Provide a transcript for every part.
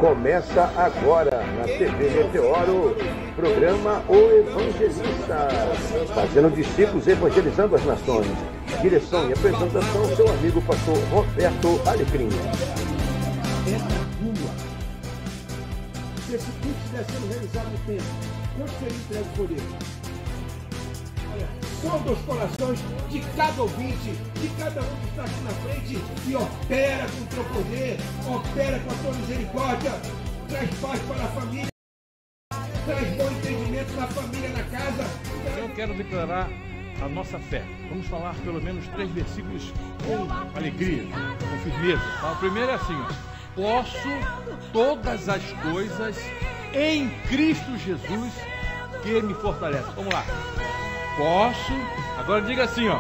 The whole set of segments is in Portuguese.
Começa agora na TV Meteoro, programa O Evangelista, fazendo discípulos evangelizando as nações. Direção e apresentação, seu amigo pastor Roberto Alecrim. É na rua. Se esse culto estivesse sendo realizado no tempo, quanto seria entregue por ele? Sonda os corações de cada ouvinte, de cada um que está aqui na frente e opera com o teu poder, opera com a tua misericórdia, traz paz para a família, traz bom entendimento na família, na casa. Eu quero declarar a nossa fé. Vamos falar pelo menos 3 versículos com alegria, com firmeza. Tá? O primeiro é assim, ó. Posso todas as coisas em Cristo Jesus que me fortalece. Vamos lá. Posso. Agora diga assim, ó.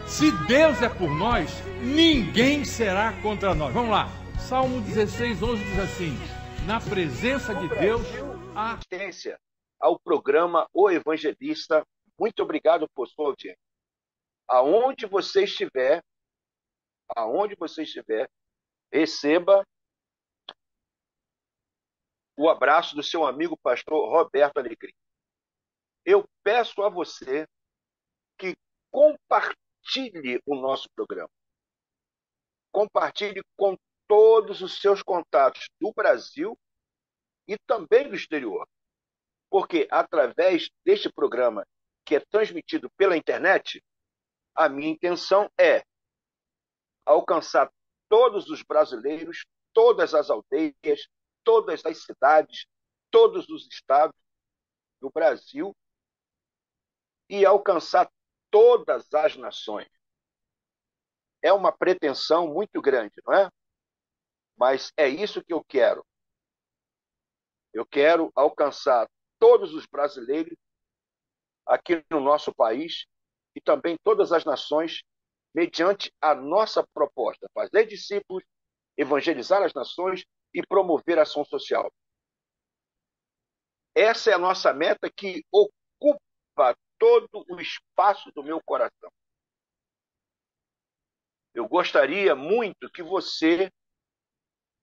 Se Deus é por nós, ninguém será contra nós. Vamos lá. Salmo 16, 11 diz assim: na presença de Deus há Assistência ao programa O Evangelista. Muito obrigado por sua audiência. Aonde você estiver, receba o abraço do seu amigo pastor Roberto Alecrim. Eu peço a você que compartilhe o nosso programa. Compartilhe com todos os seus contatos do Brasil e também do exterior. Porque através deste programa, que é transmitido pela internet, a minha intenção é alcançar todos os brasileiros, todas as aldeias, todas as cidades, todos os estados do Brasil e alcançar todas as nações. É uma pretensão muito grande, não é? Mas é isso que eu quero. Eu quero alcançar todos os brasileiros aqui no nosso país e também todas as nações mediante a nossa proposta: fazer discípulos, evangelizar as nações e promover a ação social. Essa é a nossa meta que ocupa todo o espaço do meu coração. Eu gostaria muito que você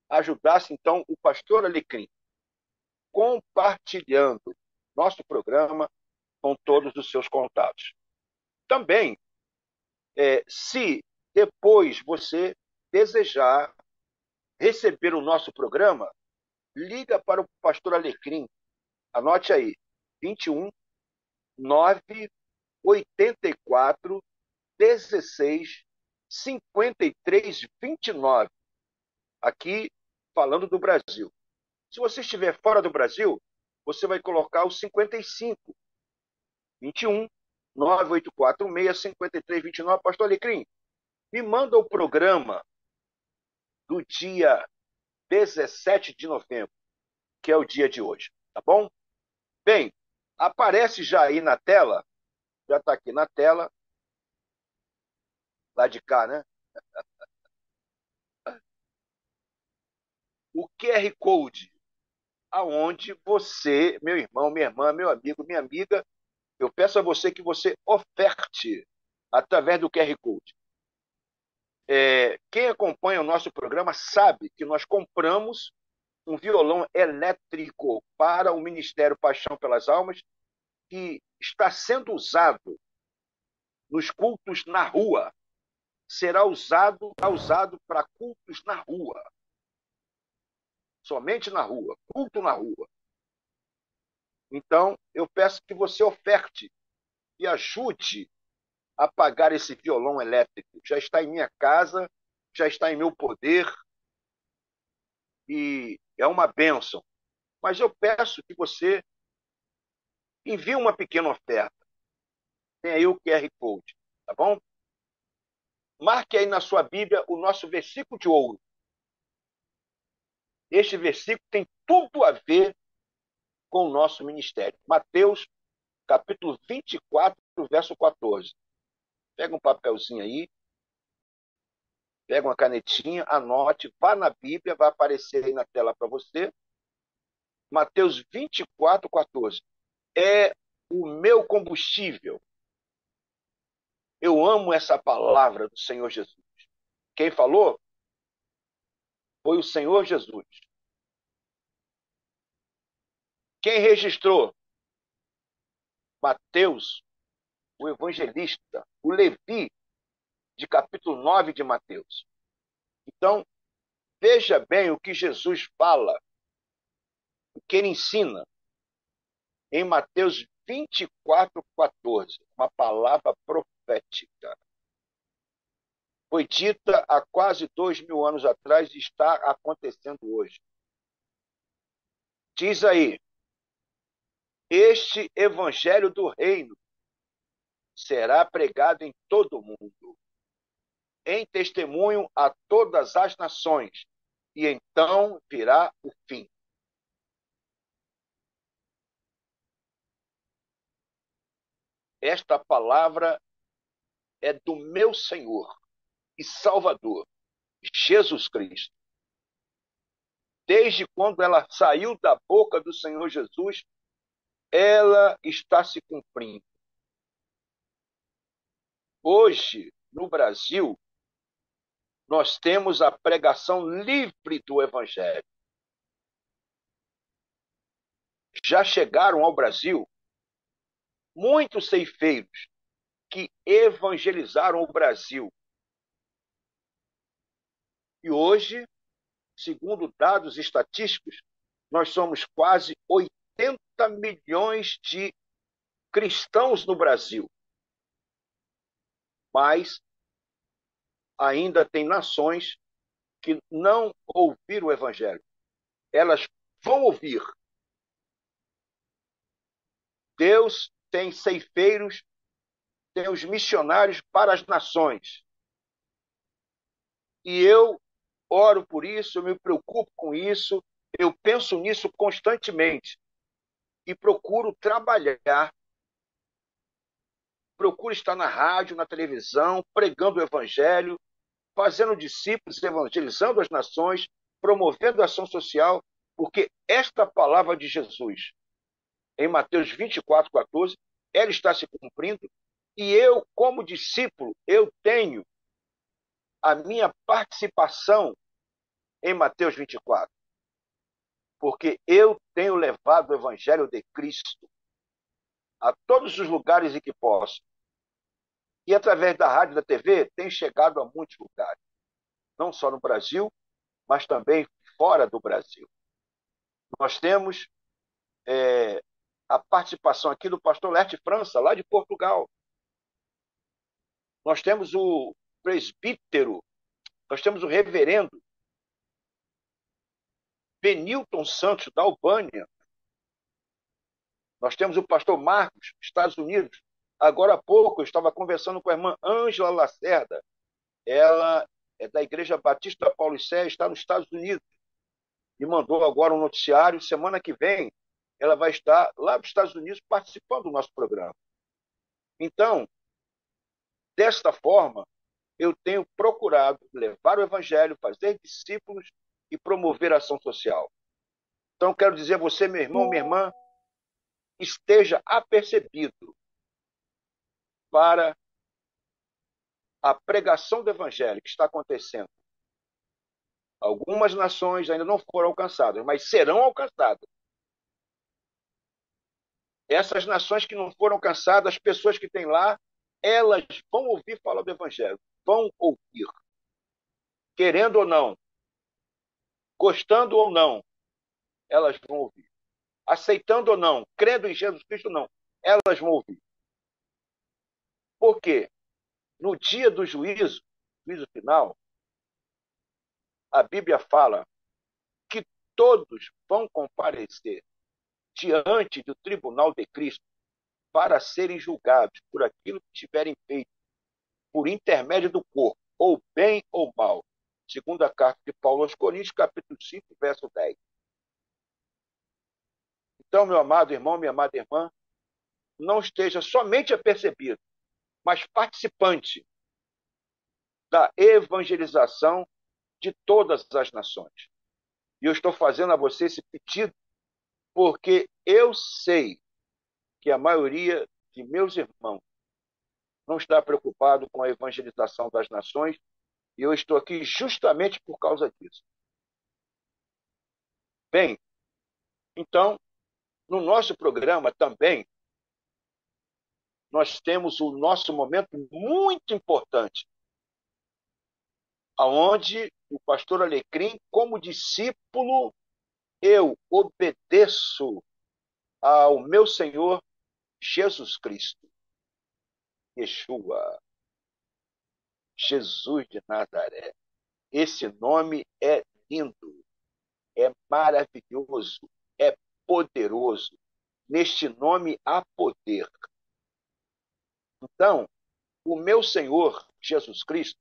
ajudasse, então, o pastor Alecrim, compartilhando nosso programa com todos os seus contatos. Também, se depois você desejar receber o nosso programa, liga para o pastor Alecrim. Anote aí, 21 984 16 53 29. Aqui, falando do Brasil. Se você estiver fora do Brasil, você vai colocar o 55 21 9846 53 29. Pastor Alecrim, me manda o programa do dia 17 de novembro, que é o dia de hoje, tá bom? Bem, aparece já aí na tela, já está aqui na tela, lá de cá, né? O QR Code, aonde você, meu irmão, minha irmã, meu amigo, minha amiga, eu peço a você que você oferte através do QR Code. Quem acompanha o nosso programa sabe que nós compramos um violão elétrico para o Ministério Paixão pelas Almas, que está sendo usado nos cultos na rua. Será usado para cultos na rua. Somente na rua. Culto na rua. Então, eu peço que você oferte e ajude a pagar esse violão elétrico. Já está em minha casa, já está em meu poder e é uma bênção. Mas eu peço que você envie uma pequena oferta. Tem aí o QR Code, tá bom? Marque aí na sua Bíblia o nosso versículo de ouro. Este versículo tem tudo a ver com o nosso ministério. Mateus, capítulo 24, verso 14. Pega um papelzinho aí, pega uma canetinha, anote, vá na Bíblia, vai aparecer aí na tela para você. Mateus 24, 14. É o meu combustível. Eu amo essa palavra do Senhor Jesus. Quem falou foi o Senhor Jesus. Quem registrou? Mateus, o evangelista, o Levi, de capítulo 9 de Mateus. Então, veja bem o que Jesus fala, o que ele ensina em Mateus 24:14, uma palavra profética. Foi dita há quase 2000 anos atrás e está acontecendo hoje. Diz aí: este evangelho do reino será pregado em todo o mundo, em testemunho a todas as nações, e então virá o fim. Esta palavra é do meu Senhor e Salvador, Jesus Cristo. Desde quando ela saiu da boca do Senhor Jesus, ela está se cumprindo. Hoje, no Brasil, nós temos a pregação livre do Evangelho. Já chegaram ao Brasil muitos ceifeiros que evangelizaram o Brasil. E hoje, segundo dados estatísticos, nós somos quase 80 milhões de cristãos no Brasil. Mas ainda tem nações que não ouviram o Evangelho. Elas vão ouvir. Deus tem ceifeiros, tem os missionários para as nações. E eu oro por isso, eu me preocupo com isso, eu penso nisso constantemente. E procuro trabalhar, procuro estar na rádio, na televisão, pregando o Evangelho, fazendo discípulos, evangelizando as nações, promovendo a ação social, porque esta palavra de Jesus, em Mateus 24:14, ela está se cumprindo, e eu, como discípulo, eu tenho a minha participação em Mateus 24, porque eu tenho levado o Evangelho de Cristo a todos os lugares em que posso. E através da rádio e da TV, tem chegado a muitos lugares, não só no Brasil, mas também fora do Brasil. Nós temos a participação aqui do pastor Lerte França, lá de Portugal. Nós temos o presbítero, nós temos o reverendo Benilton Santos, da Albânia. Nós temos o pastor Marcos, Estados Unidos. Agora há pouco eu estava conversando com a irmã Ângela Lacerda. Ela é da Igreja Batista Paulo e Sé, está nos Estados Unidos. E mandou agora um noticiário. Semana que vem ela vai estar lá nos Estados Unidos participando do nosso programa. Então, desta forma, eu tenho procurado levar o Evangelho, fazer discípulos e promover a ação social. Então, quero dizer a você, meu irmão, minha irmã, esteja apercebido para a pregação do Evangelho que está acontecendo. Algumas nações ainda não foram alcançadas, mas serão alcançadas. Essas nações que não foram alcançadas, as pessoas que têm lá, elas vão ouvir falar do Evangelho, vão ouvir. Querendo ou não, gostando ou não, elas vão ouvir. Aceitando ou não, crendo em Jesus Cristo ou não, elas vão ouvir. Por quê? No dia do juízo final, a Bíblia fala que todos vão comparecer diante do tribunal de Cristo para serem julgados por aquilo que tiverem feito por intermédio do corpo, ou bem ou mal. Segundo a carta de Paulo aos Coríntios, capítulo 5, verso 10. Então, meu amado irmão, minha amada irmã, não esteja somente apercebido, mas participante da evangelização de todas as nações. E eu estou fazendo a você esse pedido porque eu sei que a maioria de meus irmãos não está preocupado com a evangelização das nações, e eu estou aqui justamente por causa disso. Bem, então, No nosso programa também, nós temos o nosso momento muito importante, aonde o pastor Alecrim, como discípulo, eu obedeço ao meu Senhor Jesus Cristo, Yeshua, Jesus de Nazaré. Esse nome é lindo, é maravilhoso, é poderoso. Neste nome há poder. Então, o meu Senhor Jesus Cristo,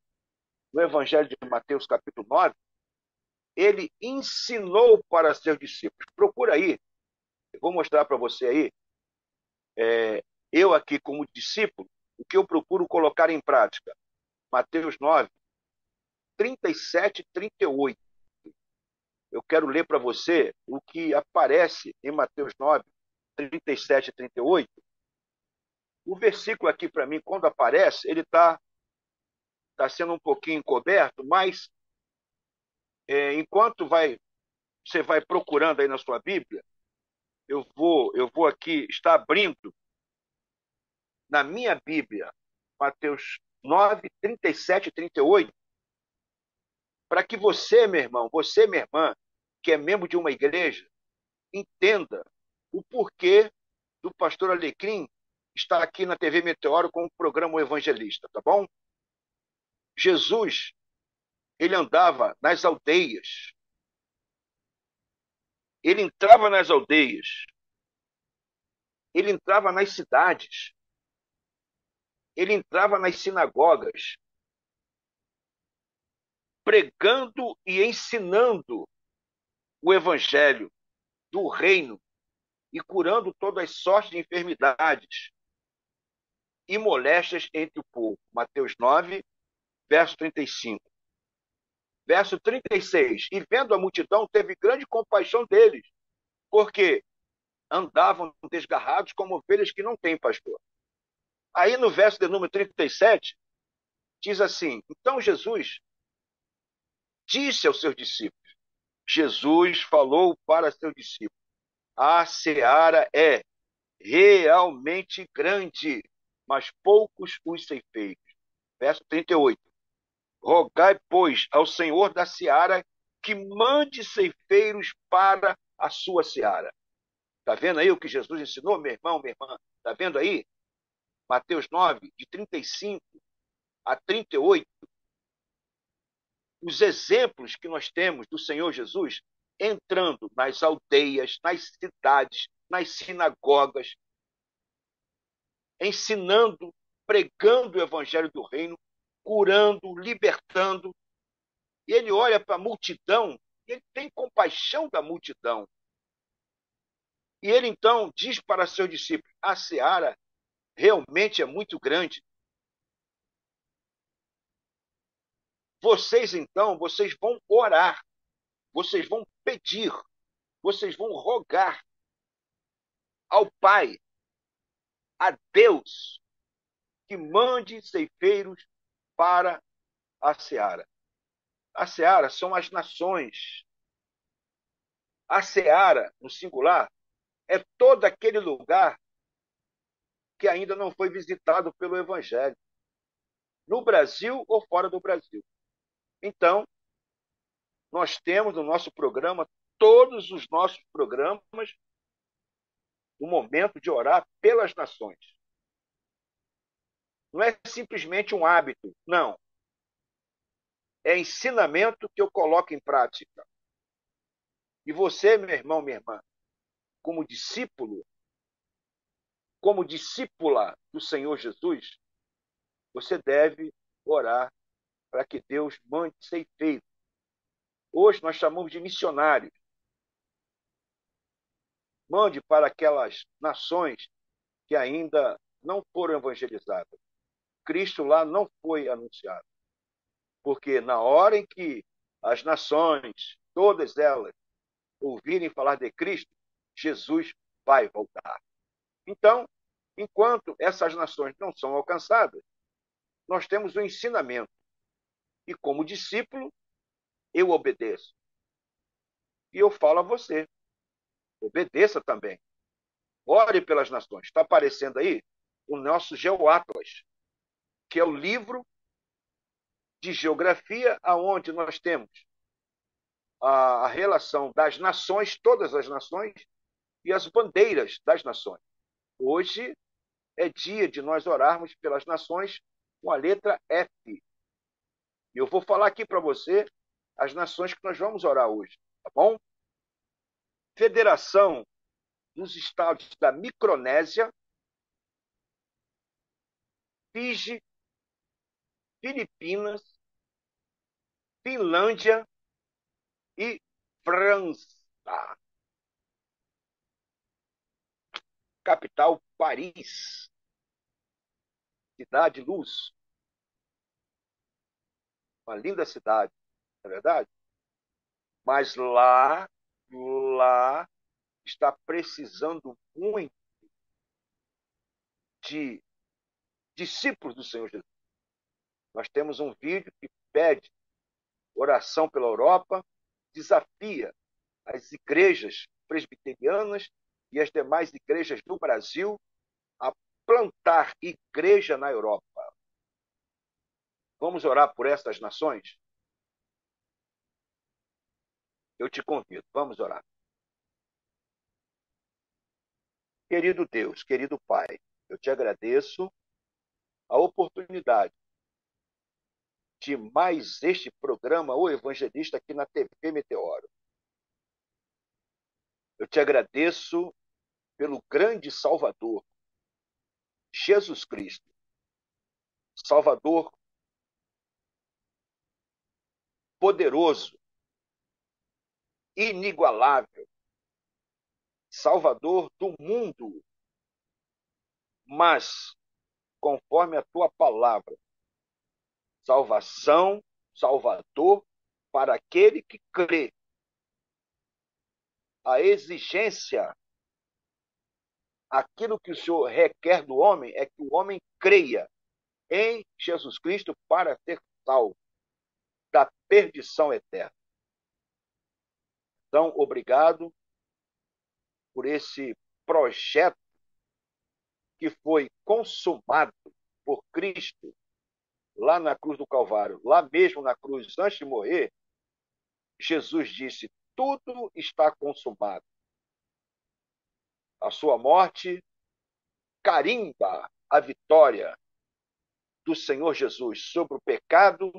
no Evangelho de Mateus, capítulo 9, ele ensinou para seus discípulos. Procura aí, eu vou mostrar para você aí, eu aqui como discípulo, o que eu procuro colocar em prática. Mateus 9, 37 e 38. Eu quero ler para você o que aparece em Mateus 9, 37 e 38. O versículo aqui, para mim, quando aparece, ele está sendo um pouquinho encoberto, mas enquanto você vai procurando aí na sua Bíblia, eu vou aqui estar abrindo na minha Bíblia, Mateus 9, 37 e 38, para que você, meu irmão, você, minha irmã, que é membro de uma igreja, entenda o porquê do pastor Alecrim estar aqui na TV Meteoro com o programa O Evangelista, tá bom? Jesus, ele andava nas aldeias, ele entrava nas aldeias, ele entrava nas cidades, ele entrava nas sinagogas, pregando e ensinando o evangelho do reino e curando todas as sortes de enfermidades e moléstias entre o povo. Mateus 9, verso 35. Verso 36. E vendo a multidão, teve grande compaixão deles, porque andavam desgarrados como ovelhas que não têm pastor. Aí no verso de número 37, diz assim: então Jesus disse aos seus discípulos, Jesus falou para seus discípulos, a seara é realmente grande, mas poucos os ceifeiros. Verso 38. Rogai, pois, ao Senhor da seara que mande ceifeiros para a sua seara. Está vendo aí o que Jesus ensinou, meu irmão, minha irmã? Está vendo aí? Mateus 9, de 35 a 38. Os exemplos que nós temos do Senhor Jesus entrando nas aldeias, nas cidades, nas sinagogas, ensinando, pregando o evangelho do reino, curando, libertando. E ele olha para a multidão, ele tem compaixão da multidão. E ele então diz para seus discípulos, a seara realmente é muito grande. Vocês então, vocês vão orar, vocês vão pedir, vocês vão rogar ao Pai, a Deus, que mande ceifeiros para a seara. A seara são as nações. A seara, no singular, é todo aquele lugar que ainda não foi visitado pelo Evangelho, no Brasil ou fora do Brasil. Então, nós temos no nosso programa, todos os nossos programas, o momento de orar pelas nações. Não é simplesmente um hábito, não. É ensinamento que eu coloco em prática. E você, meu irmão, minha irmã, como discípulo, como discípula do Senhor Jesus, você deve orar para que Deus mande ceifeiros. Hoje nós chamamos de missionários. Mande para aquelas nações que ainda não foram evangelizadas. Cristo lá não foi anunciado. Porque na hora em que as nações, todas elas, ouvirem falar de Cristo, Jesus vai voltar. Então, enquanto essas nações não são alcançadas, nós temos o ensinamento. E como discípulo, eu obedeço. E eu falo a você, obedeça também. Ore pelas nações. Está aparecendo aí o nosso GeoAtlas, que é o livro de geografia, aonde nós temos a relação das nações, todas as nações, e as bandeiras das nações. Hoje é dia de nós orarmos pelas nações com a letra F. E eu vou falar aqui para você as nações que nós vamos orar hoje, tá bom? Federação dos Estados da Micronésia, Fiji, Filipinas, Finlândia e França. Capital, Paris. Cidade Luz. Uma linda cidade, não é verdade? Mas lá está precisando muito de discípulos do Senhor Jesus. Nós temos um vídeo que pede oração pela Europa, desafia as igrejas presbiterianas e as demais igrejas do Brasil a plantar igreja na Europa. Vamos orar por essas nações? Eu te convido, vamos orar. Querido Deus, querido Pai, eu te agradeço a oportunidade de mais este programa, O Evangelista, aqui na TV Meteoro. Eu te agradeço pelo grande Salvador, Jesus Cristo. Salvador poderoso, inigualável, Salvador do mundo, mas, conforme a tua palavra, salvação, Salvador para aquele que crê. A exigência, aquilo que o Senhor requer do homem é que o homem creia em Jesus Cristo para ser salvo da perdição eterna. Então, obrigado por esse projeto que foi consumado por Cristo lá na cruz do Calvário, lá mesmo na cruz, antes de morrer, Jesus disse: tudo está consumado. A sua morte carimba a vitória do Senhor Jesus sobre o pecado,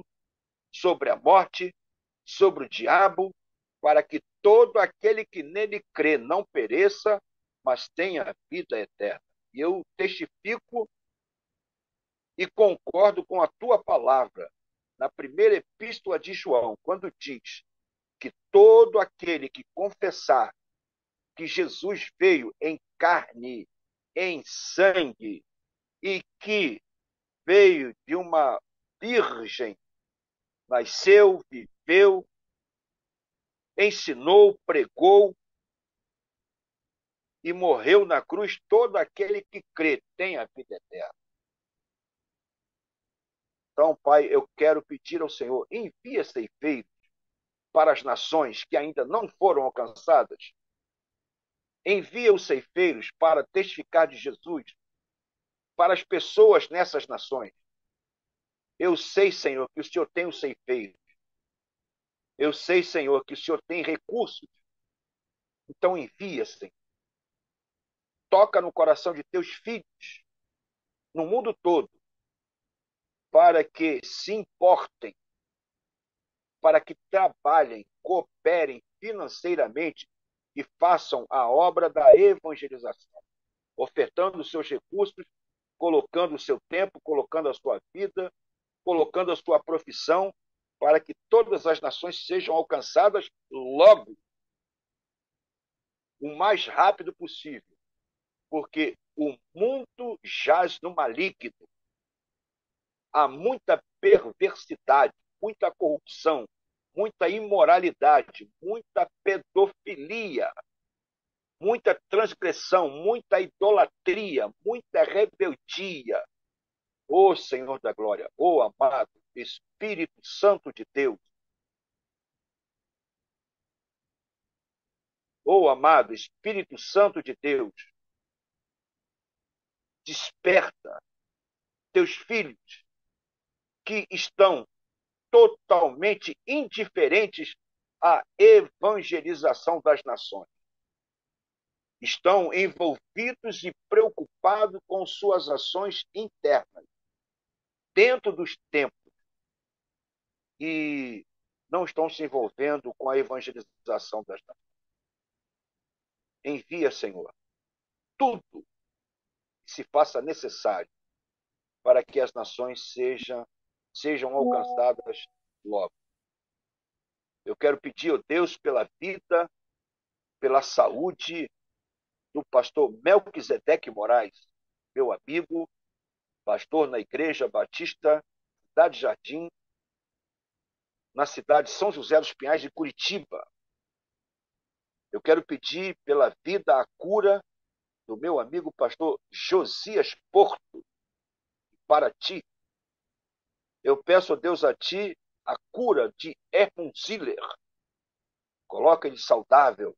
sobre a morte, sobre o diabo, para que todo aquele que nele crê não pereça, mas tenha vida eterna. E eu testifico e concordo com a tua palavra na primeira epístola de João, quando diz que todo aquele que confessar que Jesus veio em carne, em sangue, e que veio de uma virgem, nasceu, viveu, ensinou, pregou e morreu na cruz, todo aquele que crê tem a vida eterna. Então, Pai, eu quero pedir ao Senhor, envia ceifeiros para as nações que ainda não foram alcançadas. Envia os ceifeiros para testificar de Jesus para as pessoas nessas nações. Eu sei, Senhor, que o Senhor tem os ceifeiros. Eu sei, Senhor, que o Senhor tem recursos. Então envia, Senhor. Toca no coração de teus filhos, no mundo todo, para que se importem, para que trabalhem, cooperem financeiramente e façam a obra da evangelização, ofertando os seus recursos, colocando o seu tempo, colocando a sua vida, colocando a sua profissão, para que todas as nações sejam alcançadas logo, o mais rápido possível, porque o mundo jaz no maligno. Há muita perversidade, muita corrupção, muita imoralidade, muita pedofilia, muita transgressão, muita idolatria, muita rebeldia. Ó Senhor da glória, ó amado Espírito Santo de Deus, ó amado Espírito Santo de Deus, desperta teus filhos que estão totalmente indiferentes à evangelização das nações. Estão envolvidos e preocupados com suas ações internas, dentro dos templos, e não estão se envolvendo com a evangelização das nações. Envia, Senhor, tudo que se faça necessário para que as nações sejam alcançadas logo. Eu quero pedir, ó Deus, pela vida, pela saúde do pastor Melquisedeque Moraes, meu amigo, pastor na Igreja Batista, Cidade Jardim, na cidade de São José dos Pinhais de Curitiba. Eu quero pedir pela vida, a cura do meu amigo pastor Josias Porto, para ti. Eu peço, ó Deus, a ti a cura de Herman Ziller. Coloca ele saudável,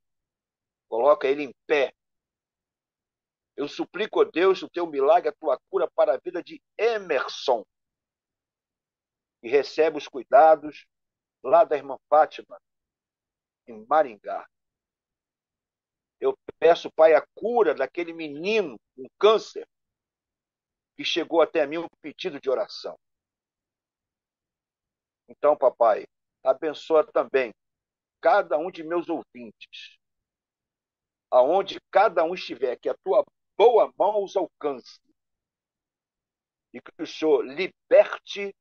coloca ele em pé. Eu suplico, ó Deus, o teu milagre, a tua cura para a vida de Emerson, que recebe os cuidados lá da irmã Fátima, em Maringá. Eu peço, Pai, a cura daquele menino com câncer que chegou até mim um pedido de oração. Então, papai, abençoa também cada um de meus ouvintes, aonde cada um estiver, que a tua boa mão os alcance e que o Senhor liberte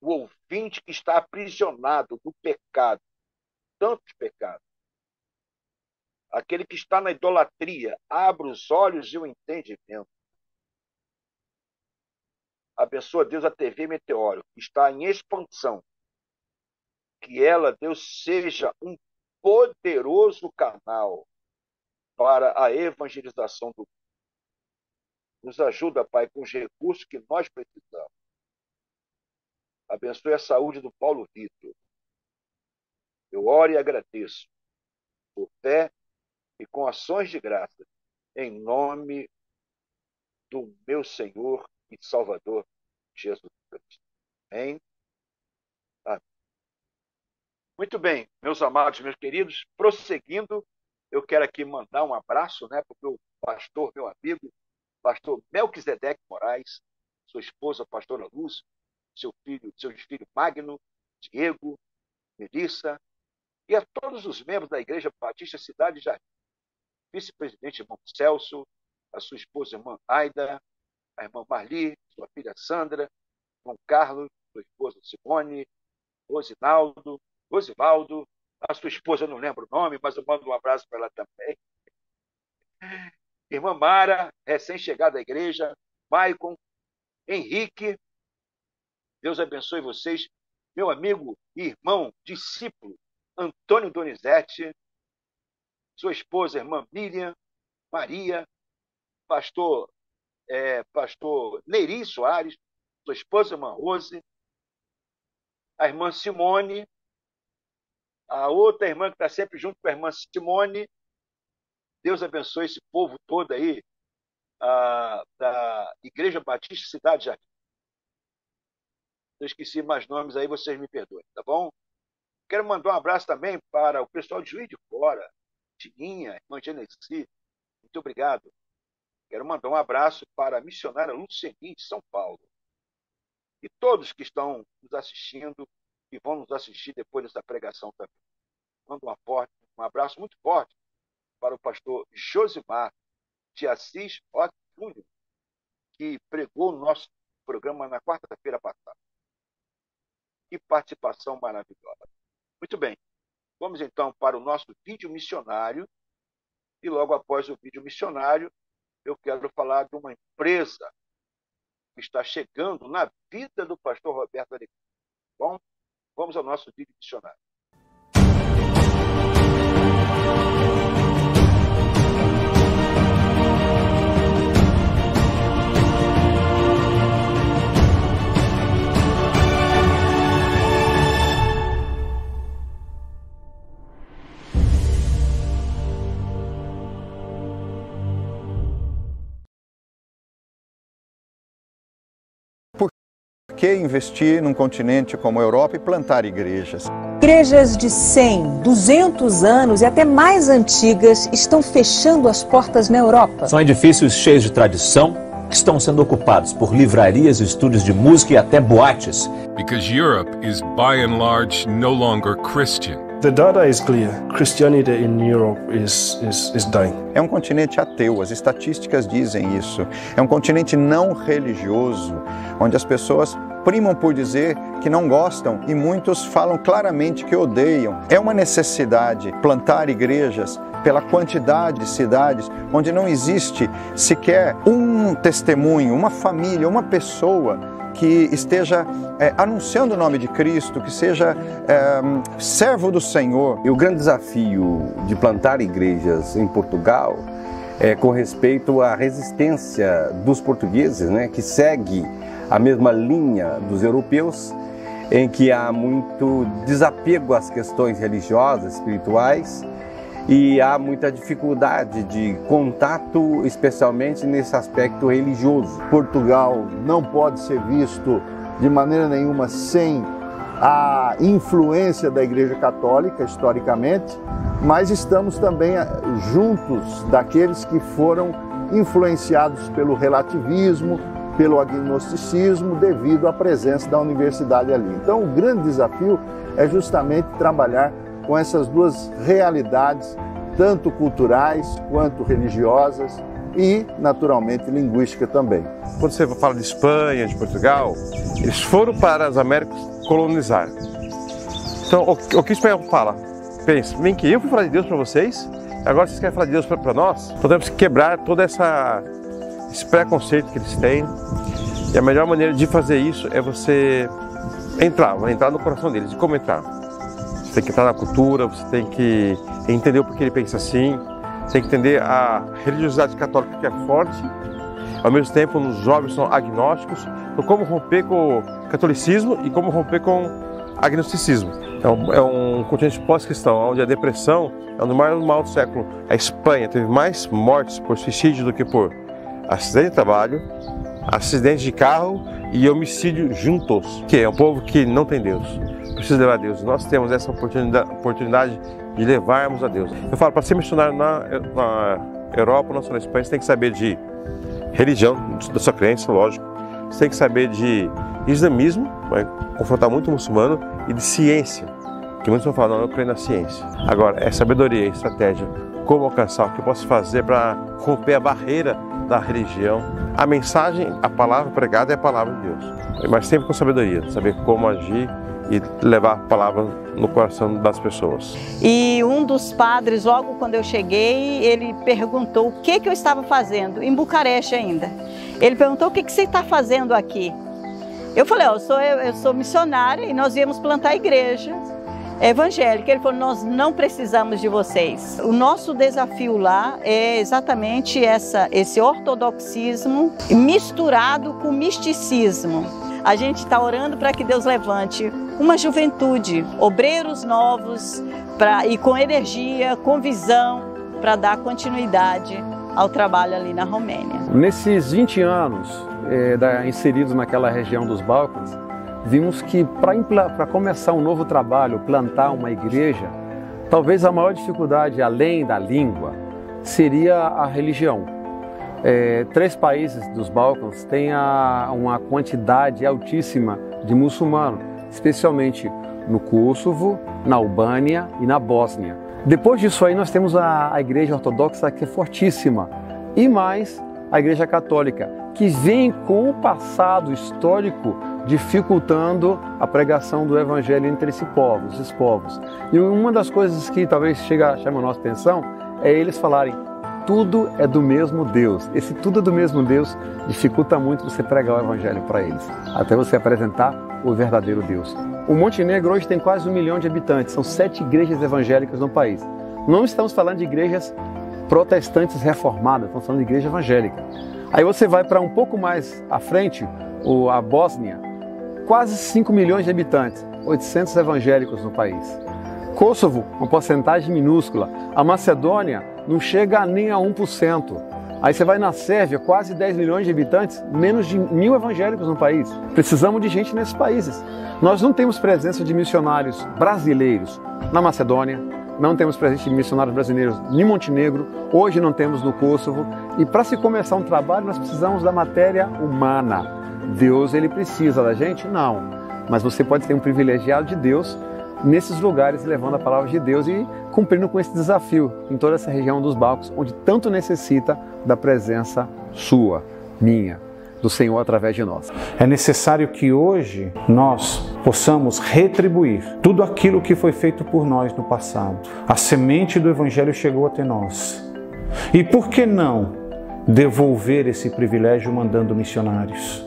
o ouvinte que está aprisionado no pecado, tantos pecados. Aquele que está na idolatria, abra os olhos e o entendimento. Abençoa, Deus, a TV Meteoro, que está em expansão. Que ela, Deus, seja um poderoso canal para a evangelização do mundo. Nos ajuda, Pai, com os recursos que nós precisamos. Abençoe a saúde do Paulo Vitor. Eu oro e agradeço por fé e com ações de graça, em nome do meu Senhor e Salvador Jesus Cristo. Amém? Amém. Muito bem, meus amados, meus queridos, prosseguindo, eu quero aqui mandar um abraço, para o meu pastor, meu amigo, pastor Melquisedeque Moraes, sua esposa, pastora Lúcia, seus filhos Magno, Diego, Melissa, e a todos os membros da Igreja Batista Cidade Jardim, vice-presidente irmão Celso, a sua esposa irmã Aida, a irmã Marli, sua filha Sandra, irmão Carlos, sua esposa Simone, Rosivaldo, a sua esposa, eu não lembro o nome, mas eu mando um abraço para ela também. Irmã Mara, recém-chegada à igreja, Maicon, Henrique, Deus abençoe vocês. Meu amigo e irmão, discípulo, Antônio Donizete, sua esposa, irmã Miriam, Maria, pastor Neiri Soares, sua esposa, irmã Rose, a irmã Simone, a outra irmã que está sempre junto com a irmã Simone. Deus abençoe esse povo todo aí, da Igreja Batista Cidade Jardim. Eu esqueci mais nomes aí, vocês me perdoem, tá bom? Quero mandar um abraço também para o pessoal de Juiz de Fora, Tininha, irmã Genesi, muito obrigado. Quero mandar um abraço para a missionária Luceni, de São Paulo. E todos que estão nos assistindo e vão nos assistir depois dessa pregação também. Mando um abraço muito forte para o pastor Josimar de Assis Otto Júnior, que pregou no nosso programa na quarta-feira passada. Que participação maravilhosa. Muito bem, vamos então para o nosso vídeo missionário. E logo após o vídeo missionário, eu quero falar de uma empresa que está chegando na vida do pastor Roberto Alegria. Bom, vamos ao nosso vídeo missionário. que investir num continente como a Europa e plantar igrejas. Igrejas de 100, 200 anos e até mais antigas estão fechando as portas na Europa. São edifícios cheios de tradição que estão sendo ocupados por livrarias, estúdios de música e até boates. Because Europe is by and large no longer Christian. The data is clear. Christianity in Europe is dying. É um continente ateu, as estatísticas dizem isso. É um continente não religioso, onde as pessoas primam por dizer que não gostam e muitos falam claramente que odeiam. É uma necessidade plantar igrejas pela quantidade de cidades onde não existe sequer um testemunho, uma família, uma pessoa que esteja anunciando o nome de Cristo, que seja servo do Senhor. E o grande desafio de plantar igrejas em Portugal é com respeito à resistência dos portugueses, né, que segue a mesma linha dos europeus, em que há muito desapego às questões religiosas, espirituais, e há muita dificuldade de contato, especialmente nesse aspecto religioso. Portugal não pode ser visto de maneira nenhuma sem a influência da Igreja Católica, historicamente, mas estamos também juntos daqueles que foram influenciados pelo relativismo, pelo agnosticismo, devido à presença da universidade ali. Então, o grande desafio é justamente trabalhar com essas duas realidades, tanto culturais quanto religiosas e, naturalmente, linguística também. Quando você fala de Espanha, de Portugal, eles foram para as Américas colonizar. Então, o que o espanhol fala? Pensa, vem que eu fui falar de Deus para vocês, agora vocês querem falar de Deus para nós? Então temos que quebrar todo esse preconceito que eles têm. E a melhor maneira de fazer isso é você entrar no coração deles. E como entrar? Você tem que entrar na cultura, você tem que entender o porquê ele pensa assim, você tem que entender a religiosidade católica que é forte, ao mesmo tempo os jovens são agnósticos, então como romper com o catolicismo e como romper com o agnosticismo. Então é um continente pós-cristão, onde a depressão é um dos maiores mal do século. A Espanha teve mais mortes por suicídio do que por acidente de trabalho, acidente de carro e homicídio juntos, que é um povo que não tem Deus. Precisa levar a Deus. Nós temos essa oportunidade de levarmos a Deus. Eu falo, para ser missionário na Europa, na Espanha, você tem que saber de religião, da sua crença, lógico. Você tem que saber de islamismo, vai confrontar muito muçulmano, e de ciência, que muitos vão falar, não, eu creio na ciência. Agora, é sabedoria, estratégia, como alcançar, o que eu posso fazer para romper a barreira da religião. A mensagem, a palavra pregada é a palavra de Deus, mas sempre com sabedoria, saber como agir e levar a palavra no coração das pessoas. E um dos padres, logo quando eu cheguei, ele perguntou o que eu estava fazendo, em Bucareste ainda. Ele perguntou, o que você está fazendo aqui? Eu falei, eu sou missionária e nós viemos plantar a igreja evangélica. Ele falou, nós não precisamos de vocês. O nosso desafio lá é exatamente esse ortodoxismo misturado com misticismo. A gente está orando para que Deus levante uma juventude, obreiros novos e com energia, com visão, para dar continuidade ao trabalho ali na Romênia. Nesses 20 anos inseridos naquela região dos Balcãs, vimos que para começar um novo trabalho, plantar uma igreja, talvez a maior dificuldade, além da língua, seria a religião. 3 países dos Balcãs têm uma quantidade altíssima de muçulmanos, especialmente no Kosovo, na Albânia e na Bósnia. Depois disso aí nós temos a Igreja Ortodoxa, que é fortíssima, e mais a Igreja Católica, que vem com o passado histórico dificultando a pregação do Evangelho entre esses povos. E uma das coisas que talvez chame a nossa atenção é eles falarem tudo é do mesmo Deus. Esse tudo é do mesmo Deus dificulta muito você pregar o Evangelho para eles, até você apresentar o verdadeiro Deus. O Montenegro hoje tem quase 1 milhão de habitantes, são 7 igrejas evangélicas no país. Não estamos falando de igrejas protestantes reformadas, estamos falando de igreja evangélica. Aí você vai para um pouco mais à frente, a Bósnia, quase 5 milhões de habitantes, 800 evangélicos no país. Kosovo, uma porcentagem minúscula. A Macedônia não chega nem a 1%. Aí você vai na Sérvia, quase 10 milhões de habitantes, menos de 1.000 evangélicos no país. Precisamos de gente nesses países. Nós não temos presença de missionários brasileiros na Macedônia, não temos presença de missionários brasileiros em Montenegro, hoje não temos no Kosovo. E para se começar um trabalho, nós precisamos da matéria humana. Deus, ele precisa da gente? Não. Mas você pode ser um privilegiado de Deus nesses lugares, levando a palavra de Deus e cumprindo com esse desafio em toda essa região dos Balcãs, onde tanto necessita da presença sua, minha, do Senhor através de nós. É necessário que hoje nós possamos retribuir tudo aquilo que foi feito por nós no passado. A semente do Evangelho chegou até nós. E por que não devolver esse privilégio mandando missionários?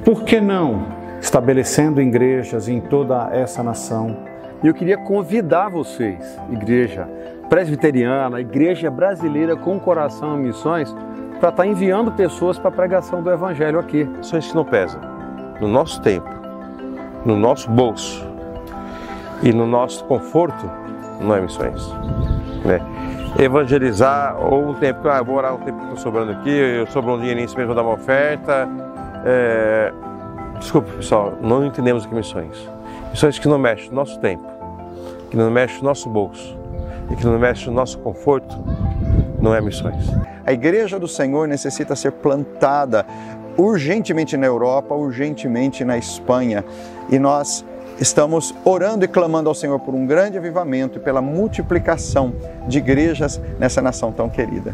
Por que não estabelecendo igrejas em toda essa nação? E eu queria convidar vocês, igreja presbiteriana, igreja brasileira com coração em missões, para estar enviando pessoas para a pregação do Evangelho aqui. Missões que não pesam, no nosso tempo, no nosso bolso e no nosso conforto, não é missões. Né? Evangelizar, ou um tempo, eu vou orar um tempo que estou sobrando aqui, eu sobrou um dinheirinho mesmo, vou dar uma oferta. Desculpa, pessoal, não entendemos o que é missões. Missões que não mexem no nosso tempo, que não mexem no nosso bolso e que não mexem no nosso conforto, não é missões. A Igreja do Senhor necessita ser plantada urgentemente na Europa, urgentemente na Espanha. E nós estamos orando e clamando ao Senhor por um grande avivamento e pela multiplicação de igrejas nessa nação tão querida.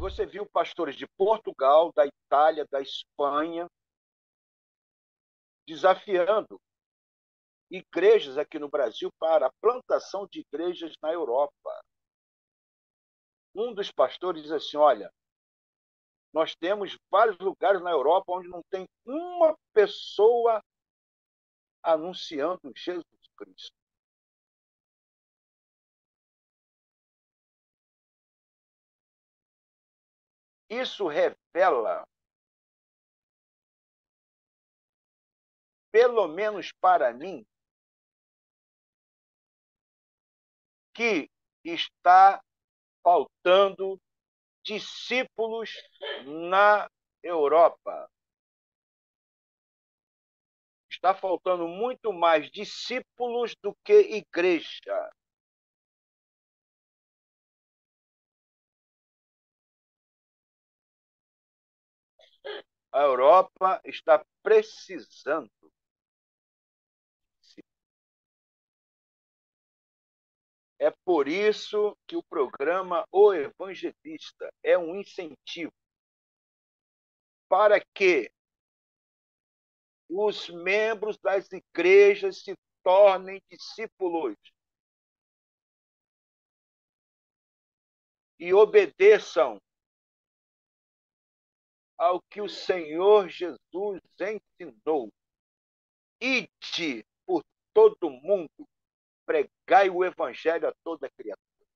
Você viu pastores de Portugal, da Itália, da Espanha, desafiando igrejas aqui no Brasil para a plantação de igrejas na Europa. Um dos pastores diz assim, olha, nós temos vários lugares na Europa onde não tem uma pessoa anunciando Jesus Cristo. Isso revela, pelo menos para mim, que está faltando discípulos na Europa. Está faltando muito mais discípulos do que igreja. A Europa está precisando. É por isso que o programa O Evangelista é um incentivo para que os membros das igrejas se tornem discípulos e obedeçam ao que o Senhor Jesus ensinou. Ide por todo mundo, pregai o evangelho a toda criatura.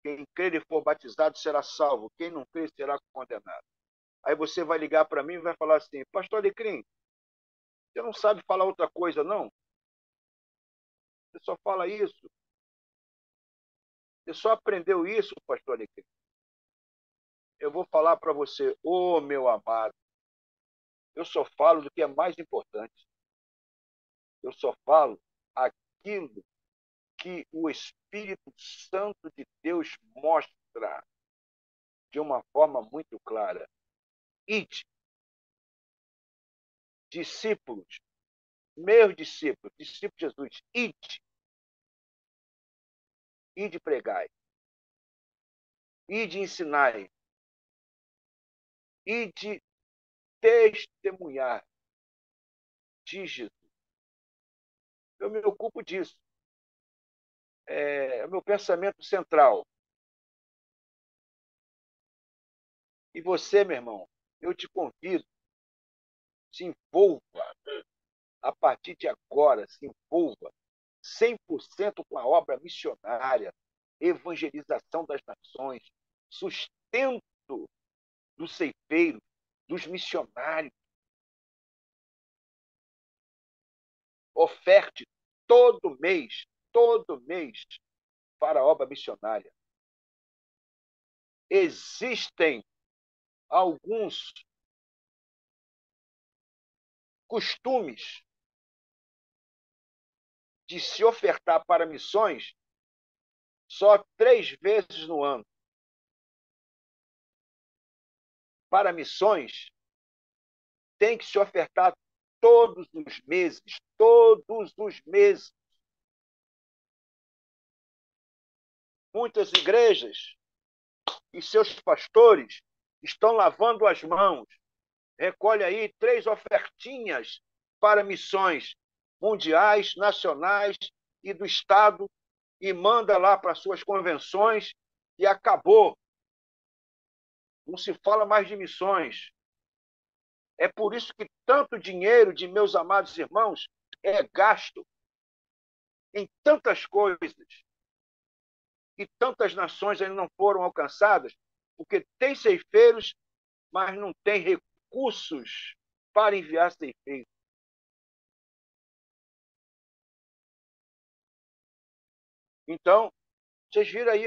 Quem crer e for batizado será salvo, quem não crer será condenado. Aí você vai ligar para mim e vai falar assim, pastor Alecrim, você não sabe falar outra coisa, não? Você só fala isso. Você só aprendeu isso, pastor Alecrim. Eu vou falar para você, ô meu amado, eu só falo do que é mais importante. Eu só falo aquilo que o Espírito Santo de Deus mostra de uma forma muito clara. Ide, discípulos, meus discípulos, discípulos de Jesus, ide pregai, ide ensinai, ide testemunhar de Jesus. Eu me ocupo disso. É o meu pensamento central. E você, meu irmão, eu te convido, se envolva, a partir de agora, se envolva 100% com a obra missionária, evangelização das nações, sustento dos ceifeiros, dos missionários. Oferte todo mês, para a obra missionária. Existem alguns costumes de se ofertar para missões só 3 vezes no ano. Para missões, tem que se ofertar todos os meses. Muitas igrejas e seus pastores estão lavando as mãos. Recolhe aí 3 ofertinhas para missões mundiais, nacionais e do Estado e manda lá para suas convenções e acabou. Não se fala mais de missões. É por isso que tanto dinheiro de meus amados irmãos é gasto em tantas coisas e tantas nações ainda não foram alcançadas, porque tem ceifeiros, mas não tem recursos para enviar ceifeiros. Então, vocês viram aí,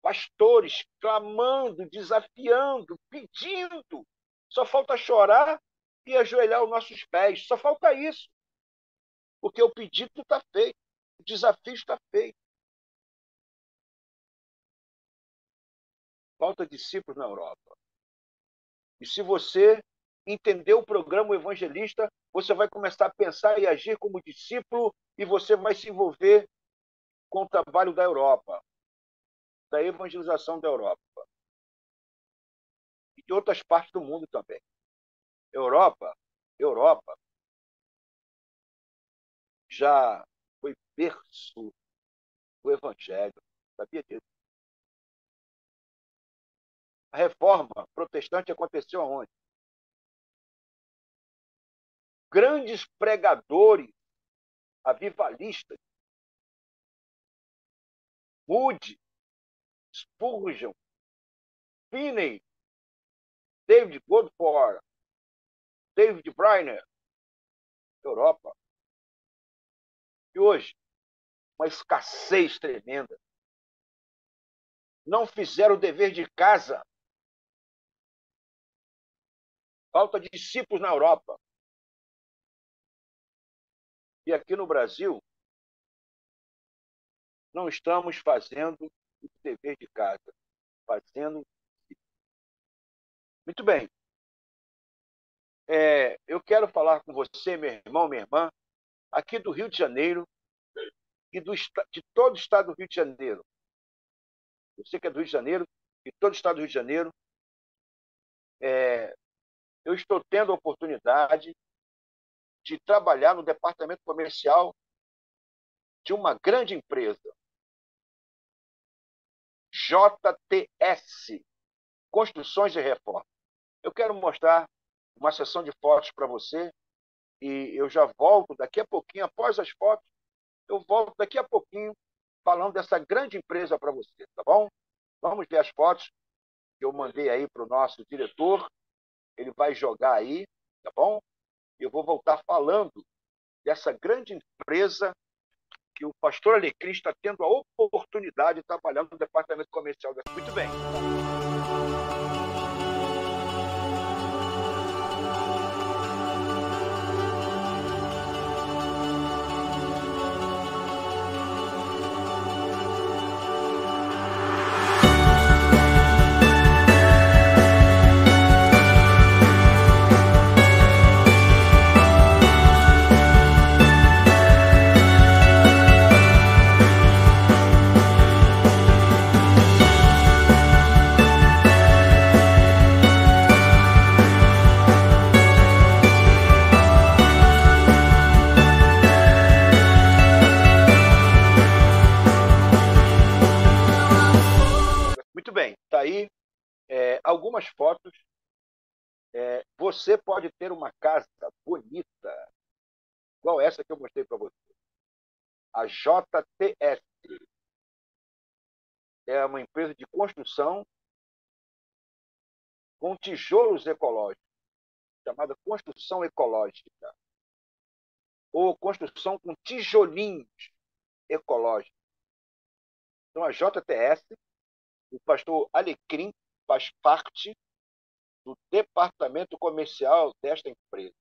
pastores clamando, desafiando, pedindo. Só falta chorar e ajoelhar os nossos pés. Só falta isso. Porque o pedido está feito. O desafio está feito. Falta discípulos na Europa. E se você entender o programa Evangelista, você vai começar a pensar e agir como discípulo e você vai se envolver com o trabalho da Europa, da evangelização da Europa. E de outras partes do mundo também. Europa já foi berço do Evangelho. Sabia disso? A reforma protestante aconteceu aonde? Grandes pregadores, avivalistas, Moody, Spurgeon, Finney, David Godford, David Bryner, Europa. E hoje, uma escassez tremenda. Não fizeram o dever de casa. Falta de discípulos na Europa. E aqui no Brasil, não estamos fazendo o dever de casa. Muito bem. Eu quero falar com você, meu irmão, minha irmã, aqui do Rio de Janeiro e de todo o estado do Rio de Janeiro. Você que é do Rio de Janeiro, de todo o estado do Rio de Janeiro, eu estou tendo a oportunidade de trabalhar no departamento comercial de uma grande empresa, JTS, Construções e Reforma. Eu quero mostrar uma sessão de fotos para você e eu já volto daqui a pouquinho, após as fotos, eu volto daqui a pouquinho falando dessa grande empresa para você, tá bom? Vamos ver as fotos que eu mandei aí para o nosso diretor, ele vai jogar aí, tá bom? Eu vou voltar falando dessa grande empresa que o pastor Alecrim está tendo a oportunidade de trabalhar no departamento comercial. Muito bem. Você pode ter uma casa bonita, igual essa que eu mostrei para você. A JTS é uma empresa de construção com tijolos ecológicos, chamada construção ecológica, ou construção com tijolinhos ecológicos. Então, a JTS, o pastor Alecrim faz parte do departamento comercial desta empresa.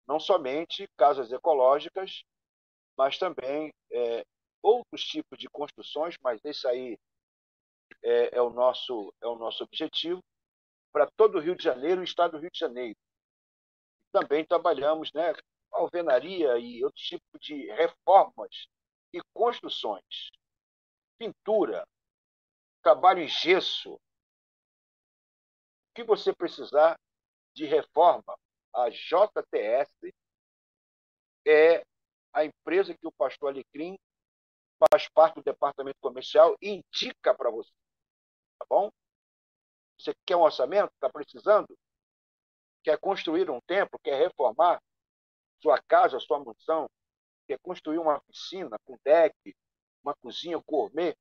Não somente casas ecológicas, mas também outros tipos de construções, mas esse aí é o nosso objetivo, para todo o Rio de Janeiro e o estado do Rio de Janeiro. Também trabalhamos, alvenaria e outros tipos de reformas e construções. Pintura, trabalho em gesso. O que você precisar de reforma, a JTS é a empresa que o pastor Alecrim faz parte do departamento comercial e indica para você. Tá bom? Você quer um orçamento? Está precisando? Quer construir um templo? Quer reformar sua casa, sua mansão? Quer construir uma piscina com deck, uma cozinha gourmet?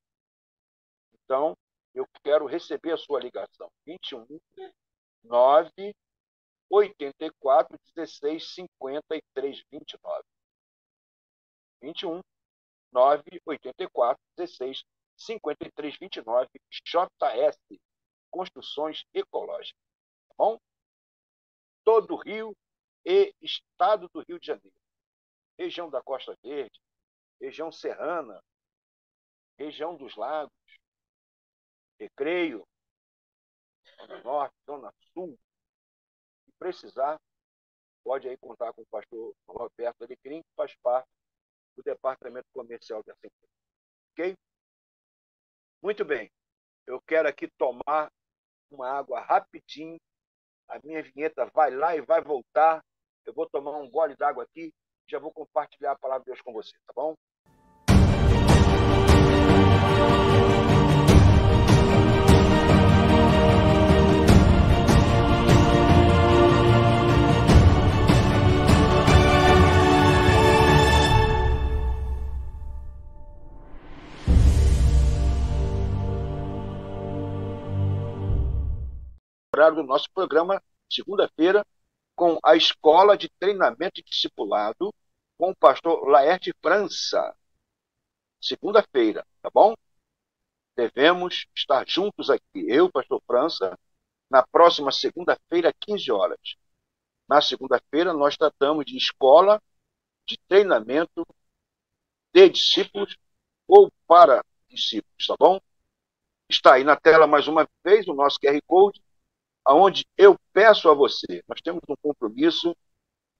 Então, eu quero receber a sua ligação. 21 9 84 16 53 29. 21 9 84 16 53 29. JS Construções Ecológicas. Tá bom? Todo o Rio e estado do Rio de Janeiro. Região da Costa Verde, região serrana, região dos lagos, Recreio, Zona Norte, Zona Sul. Se precisar, pode aí contar com o pastor Roberto Alecrim, que faz parte do departamento comercial dessa empresa. Ok? Muito bem. Eu quero aqui tomar uma água rapidinho. A minha vinheta vai lá e vai voltar. Eu vou tomar um gole d'água aqui. Já vou compartilhar a palavra de Deus com você, tá bom? Horário do nosso programa, segunda-feira, com a Escola de Treinamento e Discipulado, com o pastor Laerte França. Segunda-feira, tá bom? Devemos estar juntos aqui, eu, pastor França, na próxima segunda-feira, 15 horas. Na segunda-feira, nós tratamos de escola de treinamento de discípulos ou para discípulos, tá bom? Está aí na tela mais uma vez o nosso QR Code, onde eu peço a você, nós temos um compromisso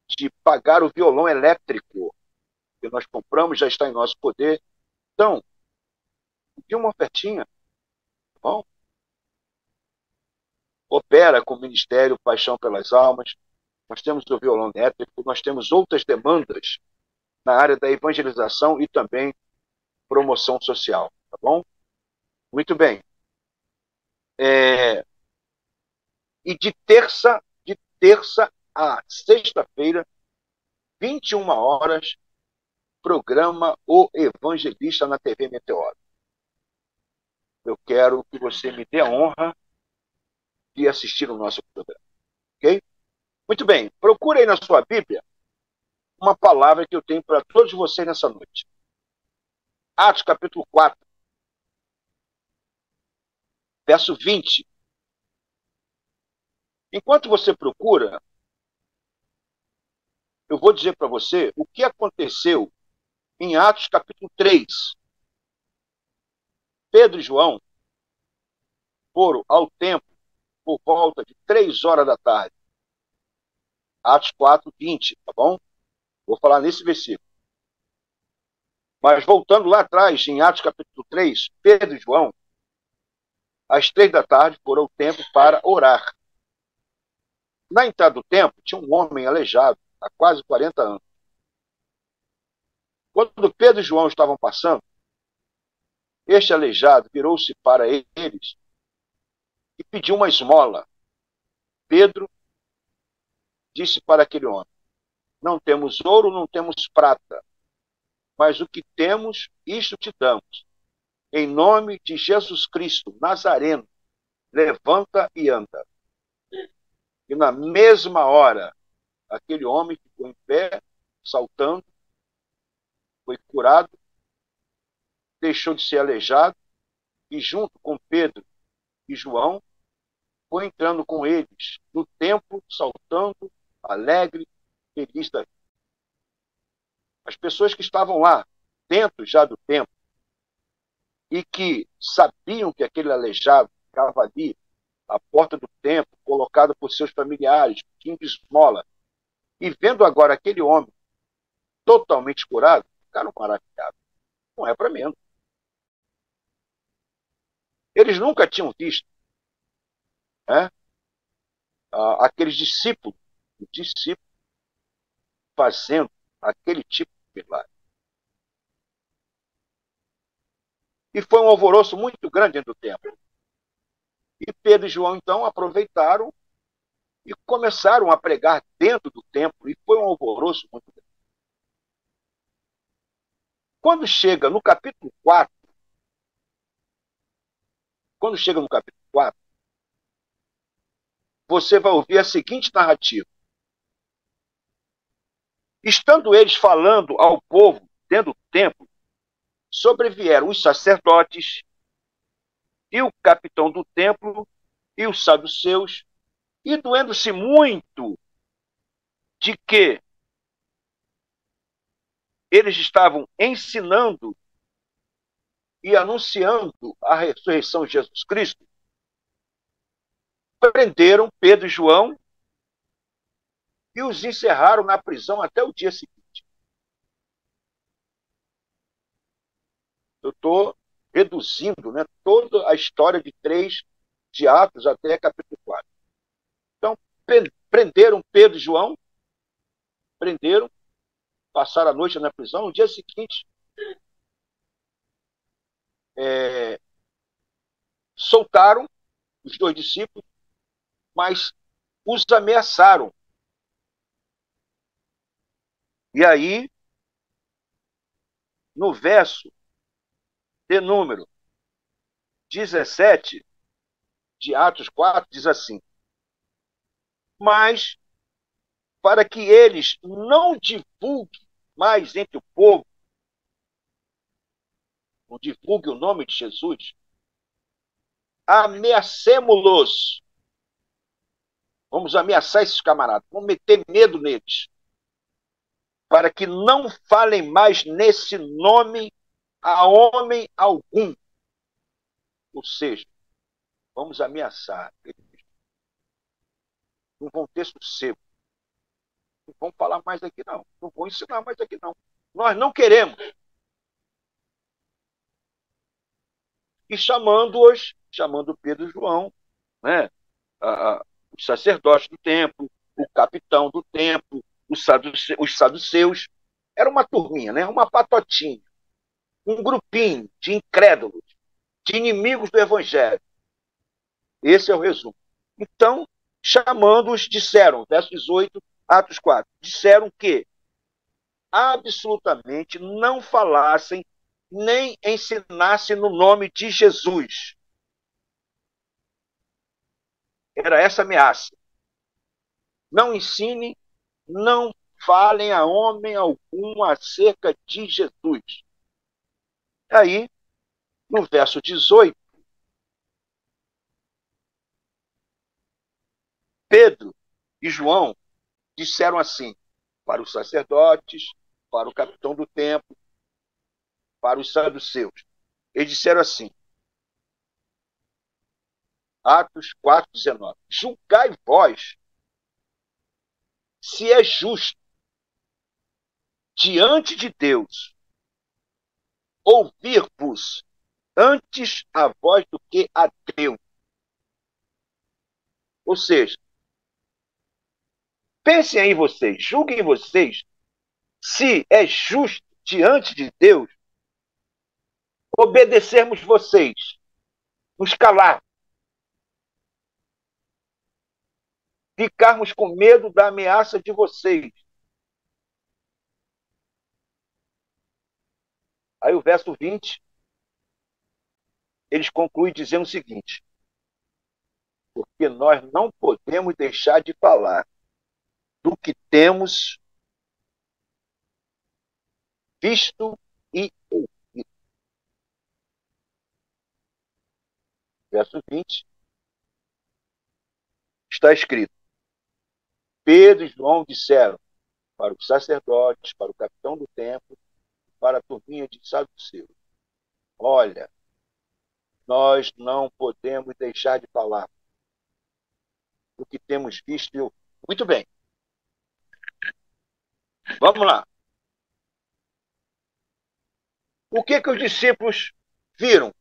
de pagar o violão elétrico que nós compramos, já está em nosso poder. Então, de uma ofertinha, tá bom? Opera com o Ministério Paixão pelas Almas, nós temos o violão elétrico, nós temos outras demandas na área da evangelização e também promoção social, tá bom? Muito bem. E de terça a sexta-feira, 21 horas, programa O Evangelista na TV Meteoro. Eu quero que você me dê a honra de assistir o nosso programa. Ok? Muito bem. Procure aí na sua Bíblia uma palavra que eu tenho para todos vocês nessa noite. Atos capítulo 4, verso 20. Enquanto você procura, eu vou dizer para você o que aconteceu em Atos capítulo 3. Pedro e João foram ao templo por volta de 3 horas da tarde. Atos 4, 20, tá bom? Vou falar nesse versículo. Mas voltando lá atrás, em Atos capítulo 3, Pedro e João, às 3 da tarde, foram ao templo para orar. Na entrada do templo, tinha um homem aleijado, há quase 40 anos. Quando Pedro e João estavam passando, este aleijado virou-se para eles e pediu uma esmola. Pedro disse para aquele homem: não temos ouro, não temos prata, mas o que temos, isto te damos. Em nome de Jesus Cristo, Nazareno, levanta e anda. E na mesma hora, aquele homem ficou em pé, saltando, foi curado, deixou de ser aleijado, e junto com Pedro e João, foi entrando com eles no templo, saltando, alegre, feliz da vida. As pessoas que estavam lá, dentro já do templo, e que sabiam que aquele aleijado ficava ali, à porta do templo, colocado por seus familiares, pedindo esmola, e vendo agora aquele homem totalmente curado, ficaram maravilhados. Não é para menos. Eles nunca tinham visto, né, aqueles discípulos fazendo aquele tipo de milagre. E foi um alvoroço muito grande dentro do templo. E Pedro e João, então, aproveitaram e começaram a pregar dentro do templo, e foi um alvoroço muito grande. Quando chega no capítulo 4, você vai ouvir a seguinte narrativa. Estando eles falando ao povo dentro do templo, sobrevieram os sacerdotes e o capitão do templo e os saduceus, e doendo-se muito de que eles estavam ensinando e anunciando a ressurreição de Jesus Cristo, prenderam Pedro e João e os encerraram na prisão até o dia seguinte. Eu estou reduzindo, né, toda a história de 3 de Atos até capítulo 4. Então, prenderam Pedro e João, passaram a noite na prisão. No dia seguinte, soltaram os 2 discípulos, mas os ameaçaram. E aí, no verso de número 17 de Atos 4, diz assim: mas para que eles não divulguem mais entre o povo, não divulguem o nome de Jesus, ameacemos-los. Vamos ameaçar esses camaradas, vamos meter medo neles, para que não falem mais nesse nome a homem algum. Ou seja, vamos ameaçar eles. Não vão ter sossego. Não vão falar mais aqui, não. Não vão ensinar mais aqui, não. Nós não queremos. E chamando Pedro e João, né, os sacerdotes do templo, o capitão do templo, os saduceus, era uma turminha, né, uma patotinha, um grupinho de incrédulos, de inimigos do evangelho. Esse é o resumo. Então, chamando-os, disseram, verso 18, Atos 4, disseram que absolutamente não falassem nem ensinassem no nome de Jesus. Era essa a ameaça. Não ensinem, não falem a homem algum acerca de Jesus. Aí, no verso 18, Pedro e João disseram assim, para os sacerdotes, para o capitão do templo, para os saduceus. Eles disseram assim, Atos 4:19, julgai vós se é justo diante de Deus ouvir-vos antes a voz do que a Deus. Ou seja, pensem aí vocês, julguem vocês se é justo diante de Deus obedecermos vocês, nos calar. ficarmos com medo da ameaça de vocês. Aí o verso 20, eles concluem dizendo o seguinte: porque nós não podemos deixar de falar do que temos visto e ouvido. Verso 20, está escrito: Pedro e João disseram para os sacerdotes, para o capitão do templo, para a turminha de saduceus: olha, nós não podemos deixar de falar do que temos visto e ouvido. Muito bem. Vamos lá. O que os discípulos viram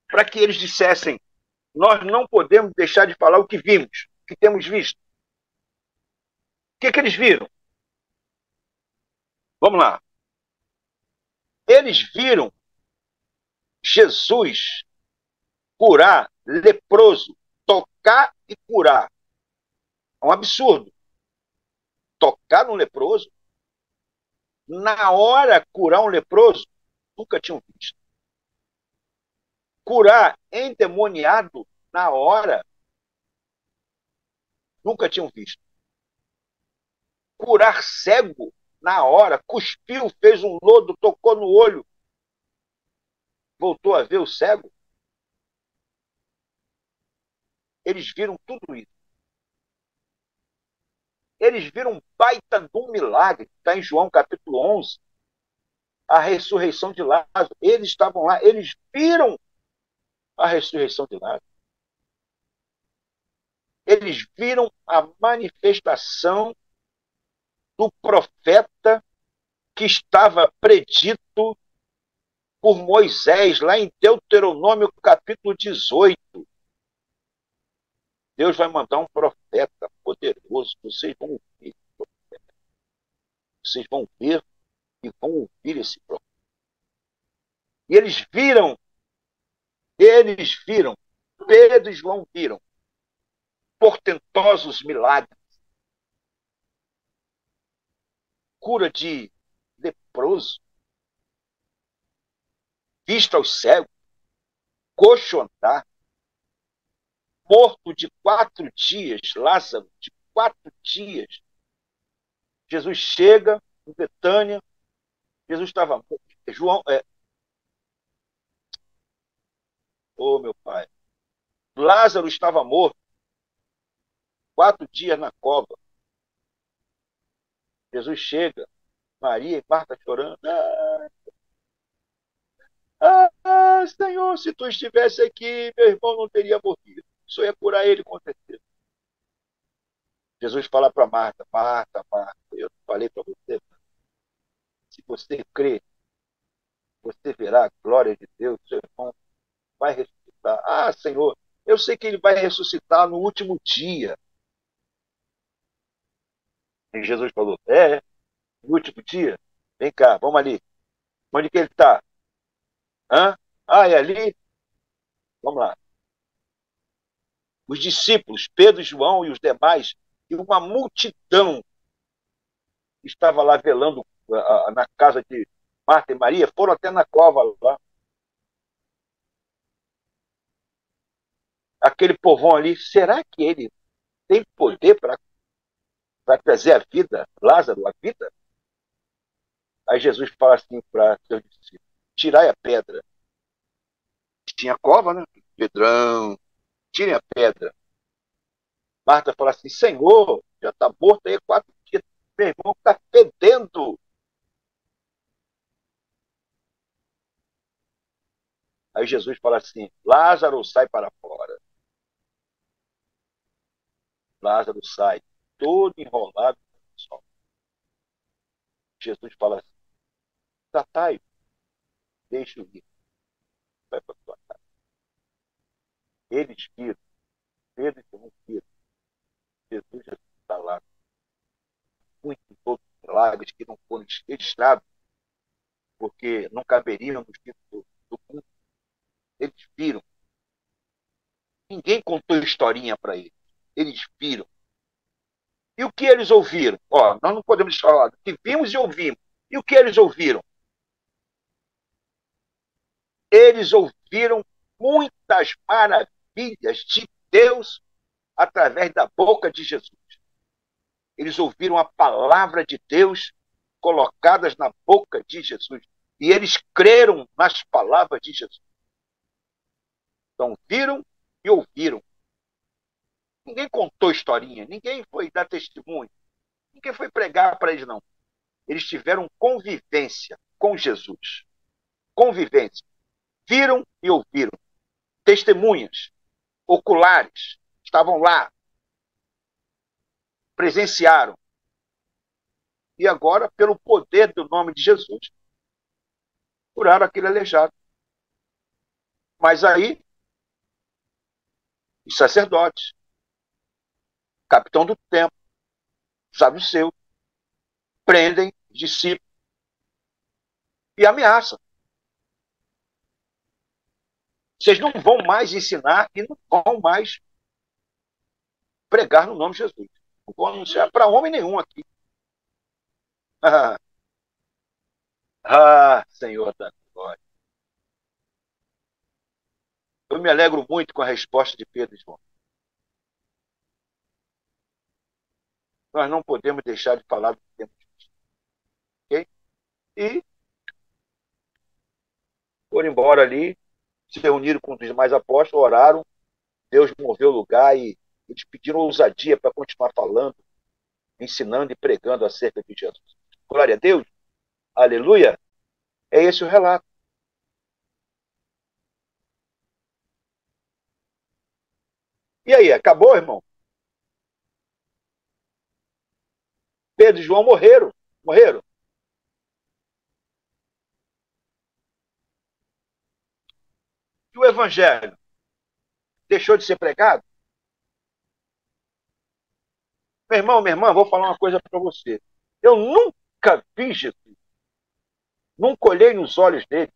para que eles dissessem: nós não podemos deixar de falar o que vimos, o que temos visto? O que eles viram? Vamos lá. Eles viram Jesus curar leproso, tocar e curar. É um absurdo. Tocar num leproso, na hora curar um leproso, nunca tinham visto. Curar endemoniado na hora, nunca tinham visto. Curar cego na hora, cuspiu, fez um lodo, tocou no olho, voltou a ver o cego. Eles viram tudo isso. Eles viram um baita de um milagre, está em João capítulo 11, a ressurreição de Lázaro. Eles estavam lá, eles viram a ressurreição de Lázaro. Eles viram a manifestação do profeta que estava predito por Moisés, lá em Deuteronômio capítulo 18. Deus vai mandar um profeta poderoso, vocês vão ouvir. Vocês vão ver e vão ouvir esse profeta. E eles viram, Pedro e João viram portentosos milagres. Cura de leproso, vista aos cegos, coxo andar, morto de 4 dias, Lázaro, de 4 dias. Jesus chega em Betânia, Jesus estava morto. Oh, meu pai. Lázaro estava morto, 4 dias na cova. Jesus chega, Maria e Marta chorando. Senhor, se tu estivesse aqui, meu irmão não teria morrido. Só ia curar ele, com certeza. Jesus fala para Marta: Marta, eu falei para você, se você crê, você verá a glória de Deus, seu irmão vai ressuscitar. Senhor, eu sei que ele vai ressuscitar no último dia. E Jesus falou: no último dia? Vem cá, vamos ali. Onde que ele está? É ali? Vamos lá. Os discípulos, Pedro e João e os demais, e uma multidão estava lá velando na casa de Marta e Maria, foram até na cova lá. Aquele povão ali, será que ele tem poder para trazer a vida, Lázaro, a vida? Aí Jesus fala assim para seus discípulos: tirai a pedra. Tinha cova, né? Pedrão, tirem a pedra. Marta fala assim: Senhor, já está morto aí 4 dias, meu irmão está fedendo. Aí Jesus fala assim: Lázaro, sai para fora. Lázaro sai, todo enrolado no sol. Jesus fala assim: tratai, deixa-o ir, vai para a sua casa. Eles viram, Pedro e João viram, Jesus já está lá. Muitos outros milagres que não foram registrados, porque não caberiam nos livros do mundo. Eles viram. Ninguém contou historinha para eles. Eles viram. E o que eles ouviram? Ó, nós não podemos falar do que vimos e ouvimos. E o que eles ouviram? Eles ouviram muitas maravilhas de Deus através da boca de Jesus. Eles ouviram a palavra de Deus colocadas na boca de Jesus. E eles creram nas palavras de Jesus. Então, viram e ouviram. Ninguém contou historinha, ninguém foi dar testemunho, ninguém foi pregar para eles, não. Eles tiveram convivência com Jesus. Convivência. Viram e ouviram. Testemunhas oculares estavam lá, presenciaram. E agora, pelo poder do nome de Jesus, curaram aquele aleijado. Mas aí, os sacerdotes, capitão do templo, saduceu, prendem os discípulos e ameaçam. Vocês não vão mais ensinar e não vão mais pregar no nome de Jesus. Não vou anunciar para homem nenhum aqui. Senhor da glória. Eu me alegro muito com a resposta de Pedro e João. Nós não podemos deixar de falar do que temos visto. Ok? E foram embora ali, se reuniram com os demais apóstolos, oraram, Deus moveu o lugar e eles pediram ousadia para continuar falando, ensinando e pregando acerca de Jesus. Glória a Deus. Aleluia. É esse o relato. E aí, acabou, irmão? Pedro e João morreram. Morreram. E o evangelho deixou de ser pregado? Meu irmão, minha irmã, vou falar uma coisa para você. Eu nunca vi Jesus. Nunca olhei nos olhos dele.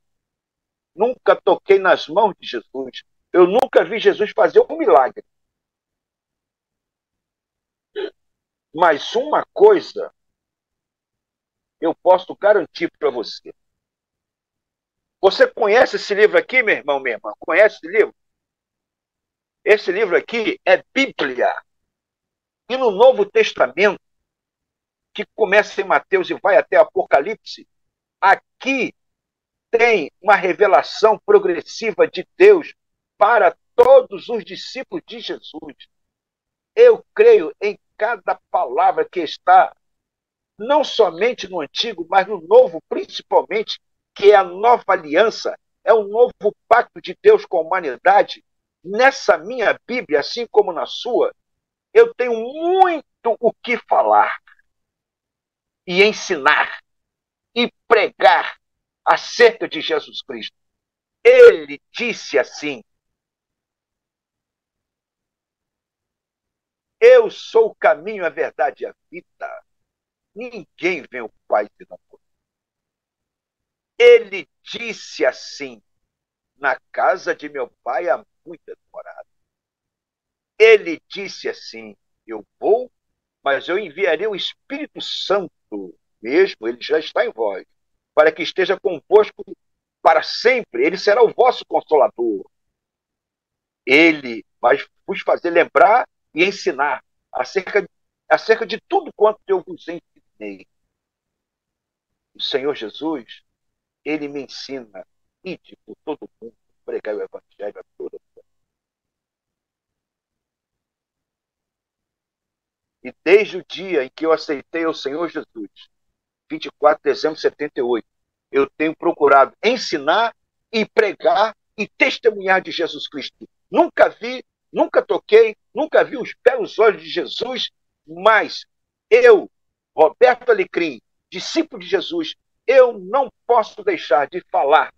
Nunca toquei nas mãos de Jesus. Eu nunca vi Jesus fazer um milagre. Mas uma coisa eu posso garantir para você. Você conhece esse livro aqui, meu irmão, minha irmã? Conhece esse livro? Esse livro aqui é Bíblia. E no Novo Testamento, que começa em Mateus e vai até Apocalipse, aqui tem uma revelação progressiva de Deus para todos os discípulos de Jesus. Eu creio em cada palavra que está, não somente no Antigo, mas no Novo, principalmente, que é a nova aliança, é o novo pacto de Deus com a humanidade. Nessa minha Bíblia, assim como na sua, eu tenho muito o que falar e ensinar e pregar acerca de Jesus Cristo. Ele disse assim: eu sou o caminho, a verdade e a vida. Ninguém vem ao Pai senão por mim. Ele disse assim: na casa de meu pai há muitas moradas. Ele disse assim: eu vou, mas eu enviarei o Espírito Santo mesmo, ele já está em vós, para que esteja convosco para sempre. Ele será o vosso consolador. Ele vai vos fazer lembrar e ensinar acerca de tudo quanto eu vos ensinei. O Senhor Jesus, ele me ensina, ide por todo mundo, pregar o evangelho a toda pessoa. E desde o dia em que eu aceitei o Senhor Jesus, 24 de dezembro de 78, eu tenho procurado ensinar e pregar e testemunhar de Jesus Cristo. Nunca vi, nunca toquei, nunca vi os belos olhos de Jesus, mas eu, Roberto Alecrim, discípulo de Jesus, eu não posso deixar de falar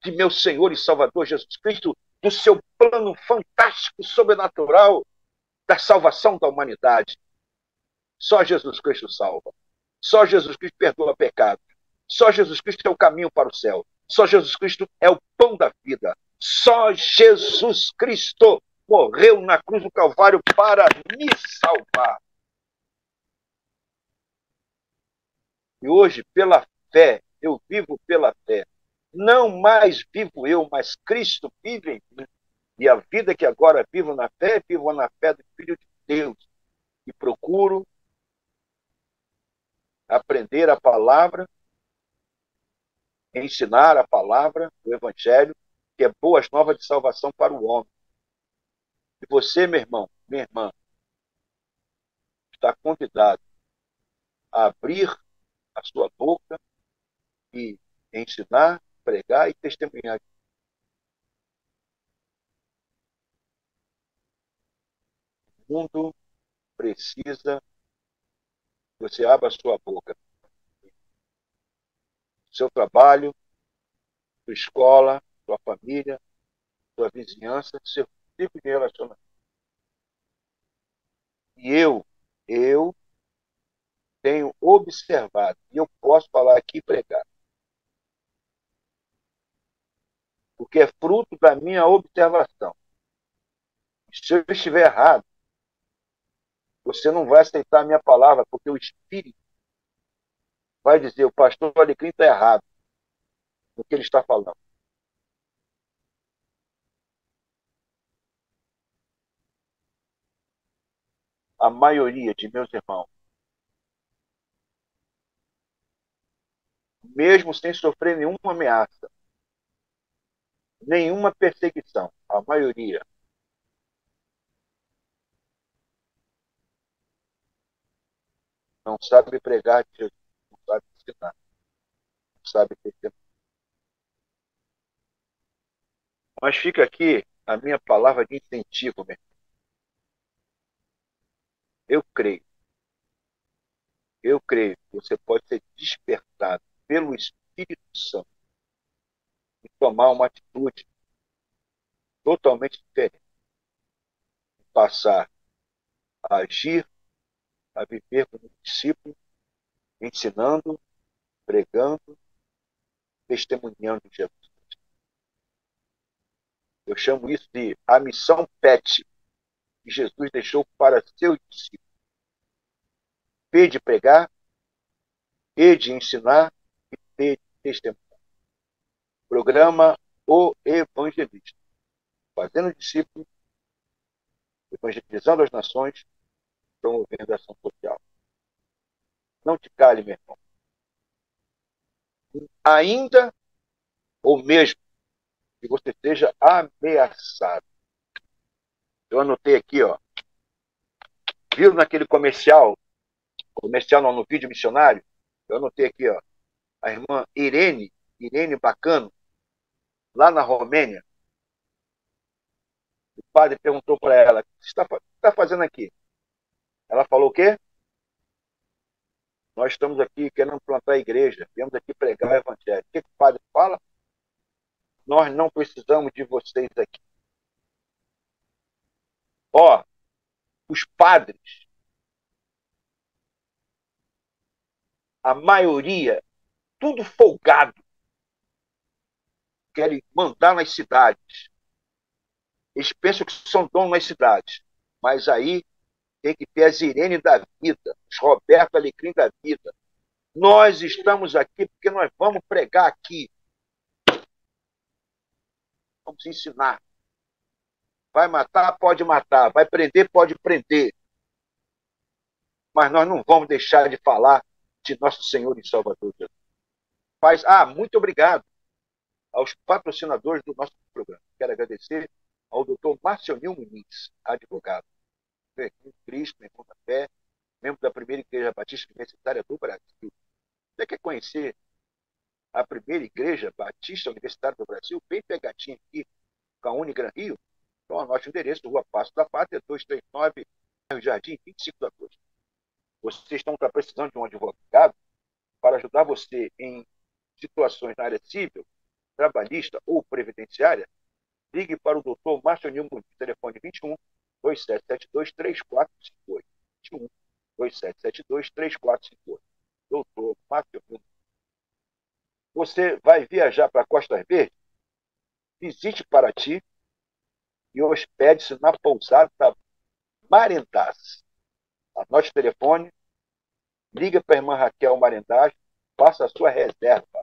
de meu Senhor e Salvador Jesus Cristo, do seu plano fantástico, sobrenatural, da salvação da humanidade. Só Jesus Cristo salva. Só Jesus Cristo perdoa pecado. Só Jesus Cristo é o caminho para o céu. Só Jesus Cristo é o pão da vida. Só Jesus Cristo morreu na cruz do Calvário para me salvar. E hoje, pela fé, eu vivo pela fé. Não mais vivo eu, mas Cristo vive em mim. E a vida que agora vivo na fé do Filho de Deus. E procuro aprender a palavra, ensinar a palavra do Evangelho, que é boas novas de salvação para o homem. E você, meu irmão, minha irmã, está convidado a abrir a sua boca e ensinar, pregar e testemunhar. O mundo precisa que você abra a sua boca. Seu trabalho, sua escola, sua família, sua vizinhança, seu tipo de relacionamento. E eu tenho observado, e eu posso falar aqui e pregar, porque é fruto da minha observação. Se eu estiver errado, você não vai aceitar a minha palavra, porque o Espírito vai dizer, o pastor Alecrim está errado no que ele está falando. A maioria de meus irmãos, mesmo sem sofrer nenhuma ameaça, nenhuma perseguição, a maioria não sabe pregar de Jesus, não sabe ensinar, não sabe testemunhar. Mas fica aqui a minha palavra de incentivo, meu irmão. Eu creio que você pode ser despertado pelo Espírito Santo e tomar uma atitude totalmente diferente. Passar a agir, a viver como discípulo, ensinando, pregando, testemunhando Jesus. Eu chamo isso de a missão PET, que Jesus deixou para seus discípulos. P de pregar, E de ensinar e T de testemunhar. Programa O Evangelista. Fazendo discípulos, evangelizando as nações, promovendo a ação social. Não te cale, meu irmão. Ainda ou mesmo que você seja ameaçado. Eu anotei aqui, ó. Viu naquele comercial não, no vídeo missionário? Eu anotei aqui, ó. A irmã Irene Bacano, lá na Romênia. O padre perguntou para ela, o que você está fazendo aqui? Ela falou o quê? Nós estamos aqui querendo plantar a igreja, viemos aqui pregar o evangelho. O que o padre fala? Nós não precisamos de vocês aqui. Ó, os padres, a maioria, tudo folgado, querem mandar nas cidades. Eles pensam que são donos nas cidades, mas aí tem que ter as Irene da vida, os Roberto Alecrim da vida. Nós estamos aqui porque nós vamos pregar aqui. Vamos ensinar. Vai matar, pode matar. Vai prender, pode prender. Mas nós não vamos deixar de falar de nosso Senhor e Salvador Jesus. Muito obrigado aos patrocinadores do nosso programa. Quero agradecer ao Dr. Marcionil Muniz, advogado, Cristo, irmão da fé, membro da primeira Igreja Batista Universitária do Brasil. Você quer conhecer a primeira Igreja Batista Universitária do Brasil, bem pegadinho aqui com a Unigran Rio? Então anote o endereço, Rua Passo da Pátria, 239, Jardim, 25 de agosto. Vocês estão precisando de um advogado para ajudar você em situações na área civil, trabalhista ou previdenciária? Ligue para o Dr. Marcionil Muniz, telefone 21 2772 3458. 21 2772 3458. Dr. Marcionil Muniz. Você vai viajar para Costa Verde? Visite Paraty e hospede-se na pousada Marendaz. Anote o telefone, liga para a irmã Raquel Marendaz, faça a sua reserva.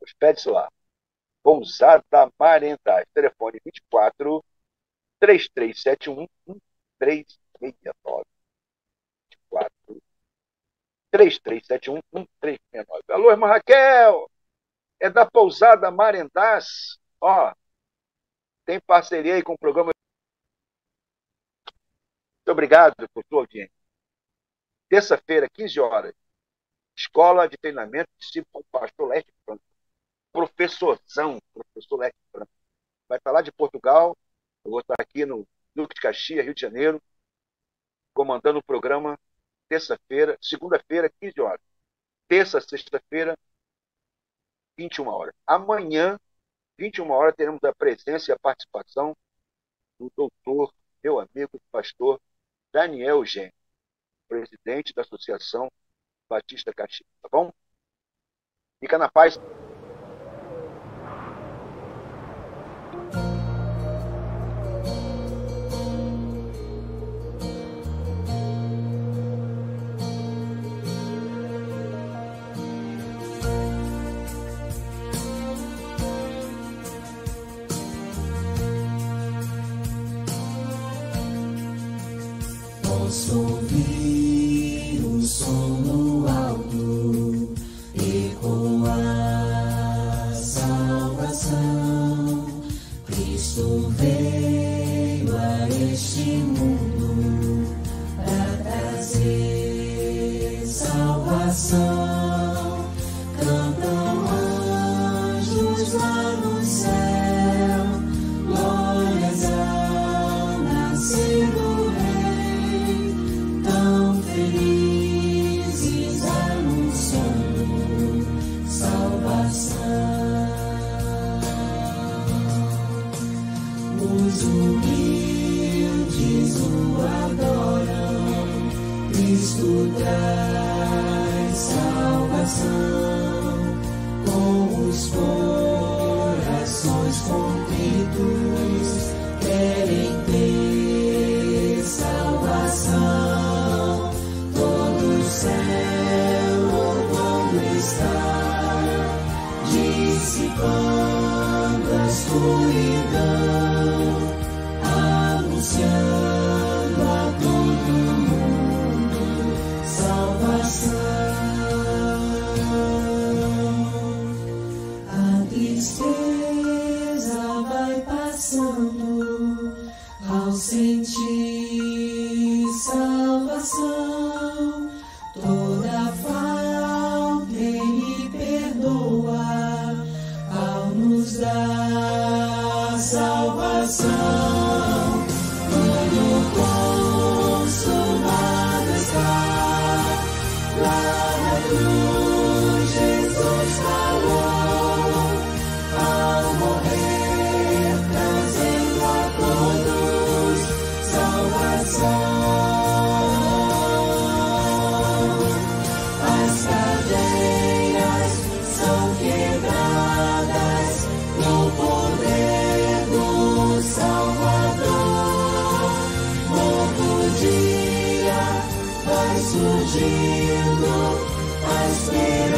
Hospede-se lá. Pousada Marendás. Telefone 24 3371 1369. 24 3371 1369. Alô, irmã Raquel! É da Pousada Marendás. Ó, tem parceria aí com o programa. Muito obrigado por sua audiência. Terça-feira, 15 horas. Escola de Treinamento de Discípulo com o Pastor Leste Franco. Professorzão, professor Leste Franco. Vai falar de Portugal. Eu vou estar aqui no Duque de Caxias, Rio de Janeiro, comandando o programa terça-feira, segunda-feira, 15 horas. Terça, sexta-feira, 21 horas. Amanhã, 21 horas, teremos a presença e a participação do doutor, meu amigo, pastor Daniel Gênio, presidente da Associação Batista Caxias. Tá bom? Fica na paz. Posso ouvir o som no alto, ecoar salvação. Cristo veio a este mundo para trazer salvação. Cantam anjos lá no céu, glórias ao nascer do felizes anunciando salvação. Os humildes o adoram, Cristo traz salvação. Com os corações contritos querem ter salvação. O céu louvando está, dissipando a escuridão, anunciando a todo mundo salvação. A tristeza vai passando ao sentir salvação. Toda falta Ele perdoa ao nos dar salvação. Tudo consumado está, lá na cruz Jesus falou, ao morrer trazendo a todos salvação. Surgindo a esperança.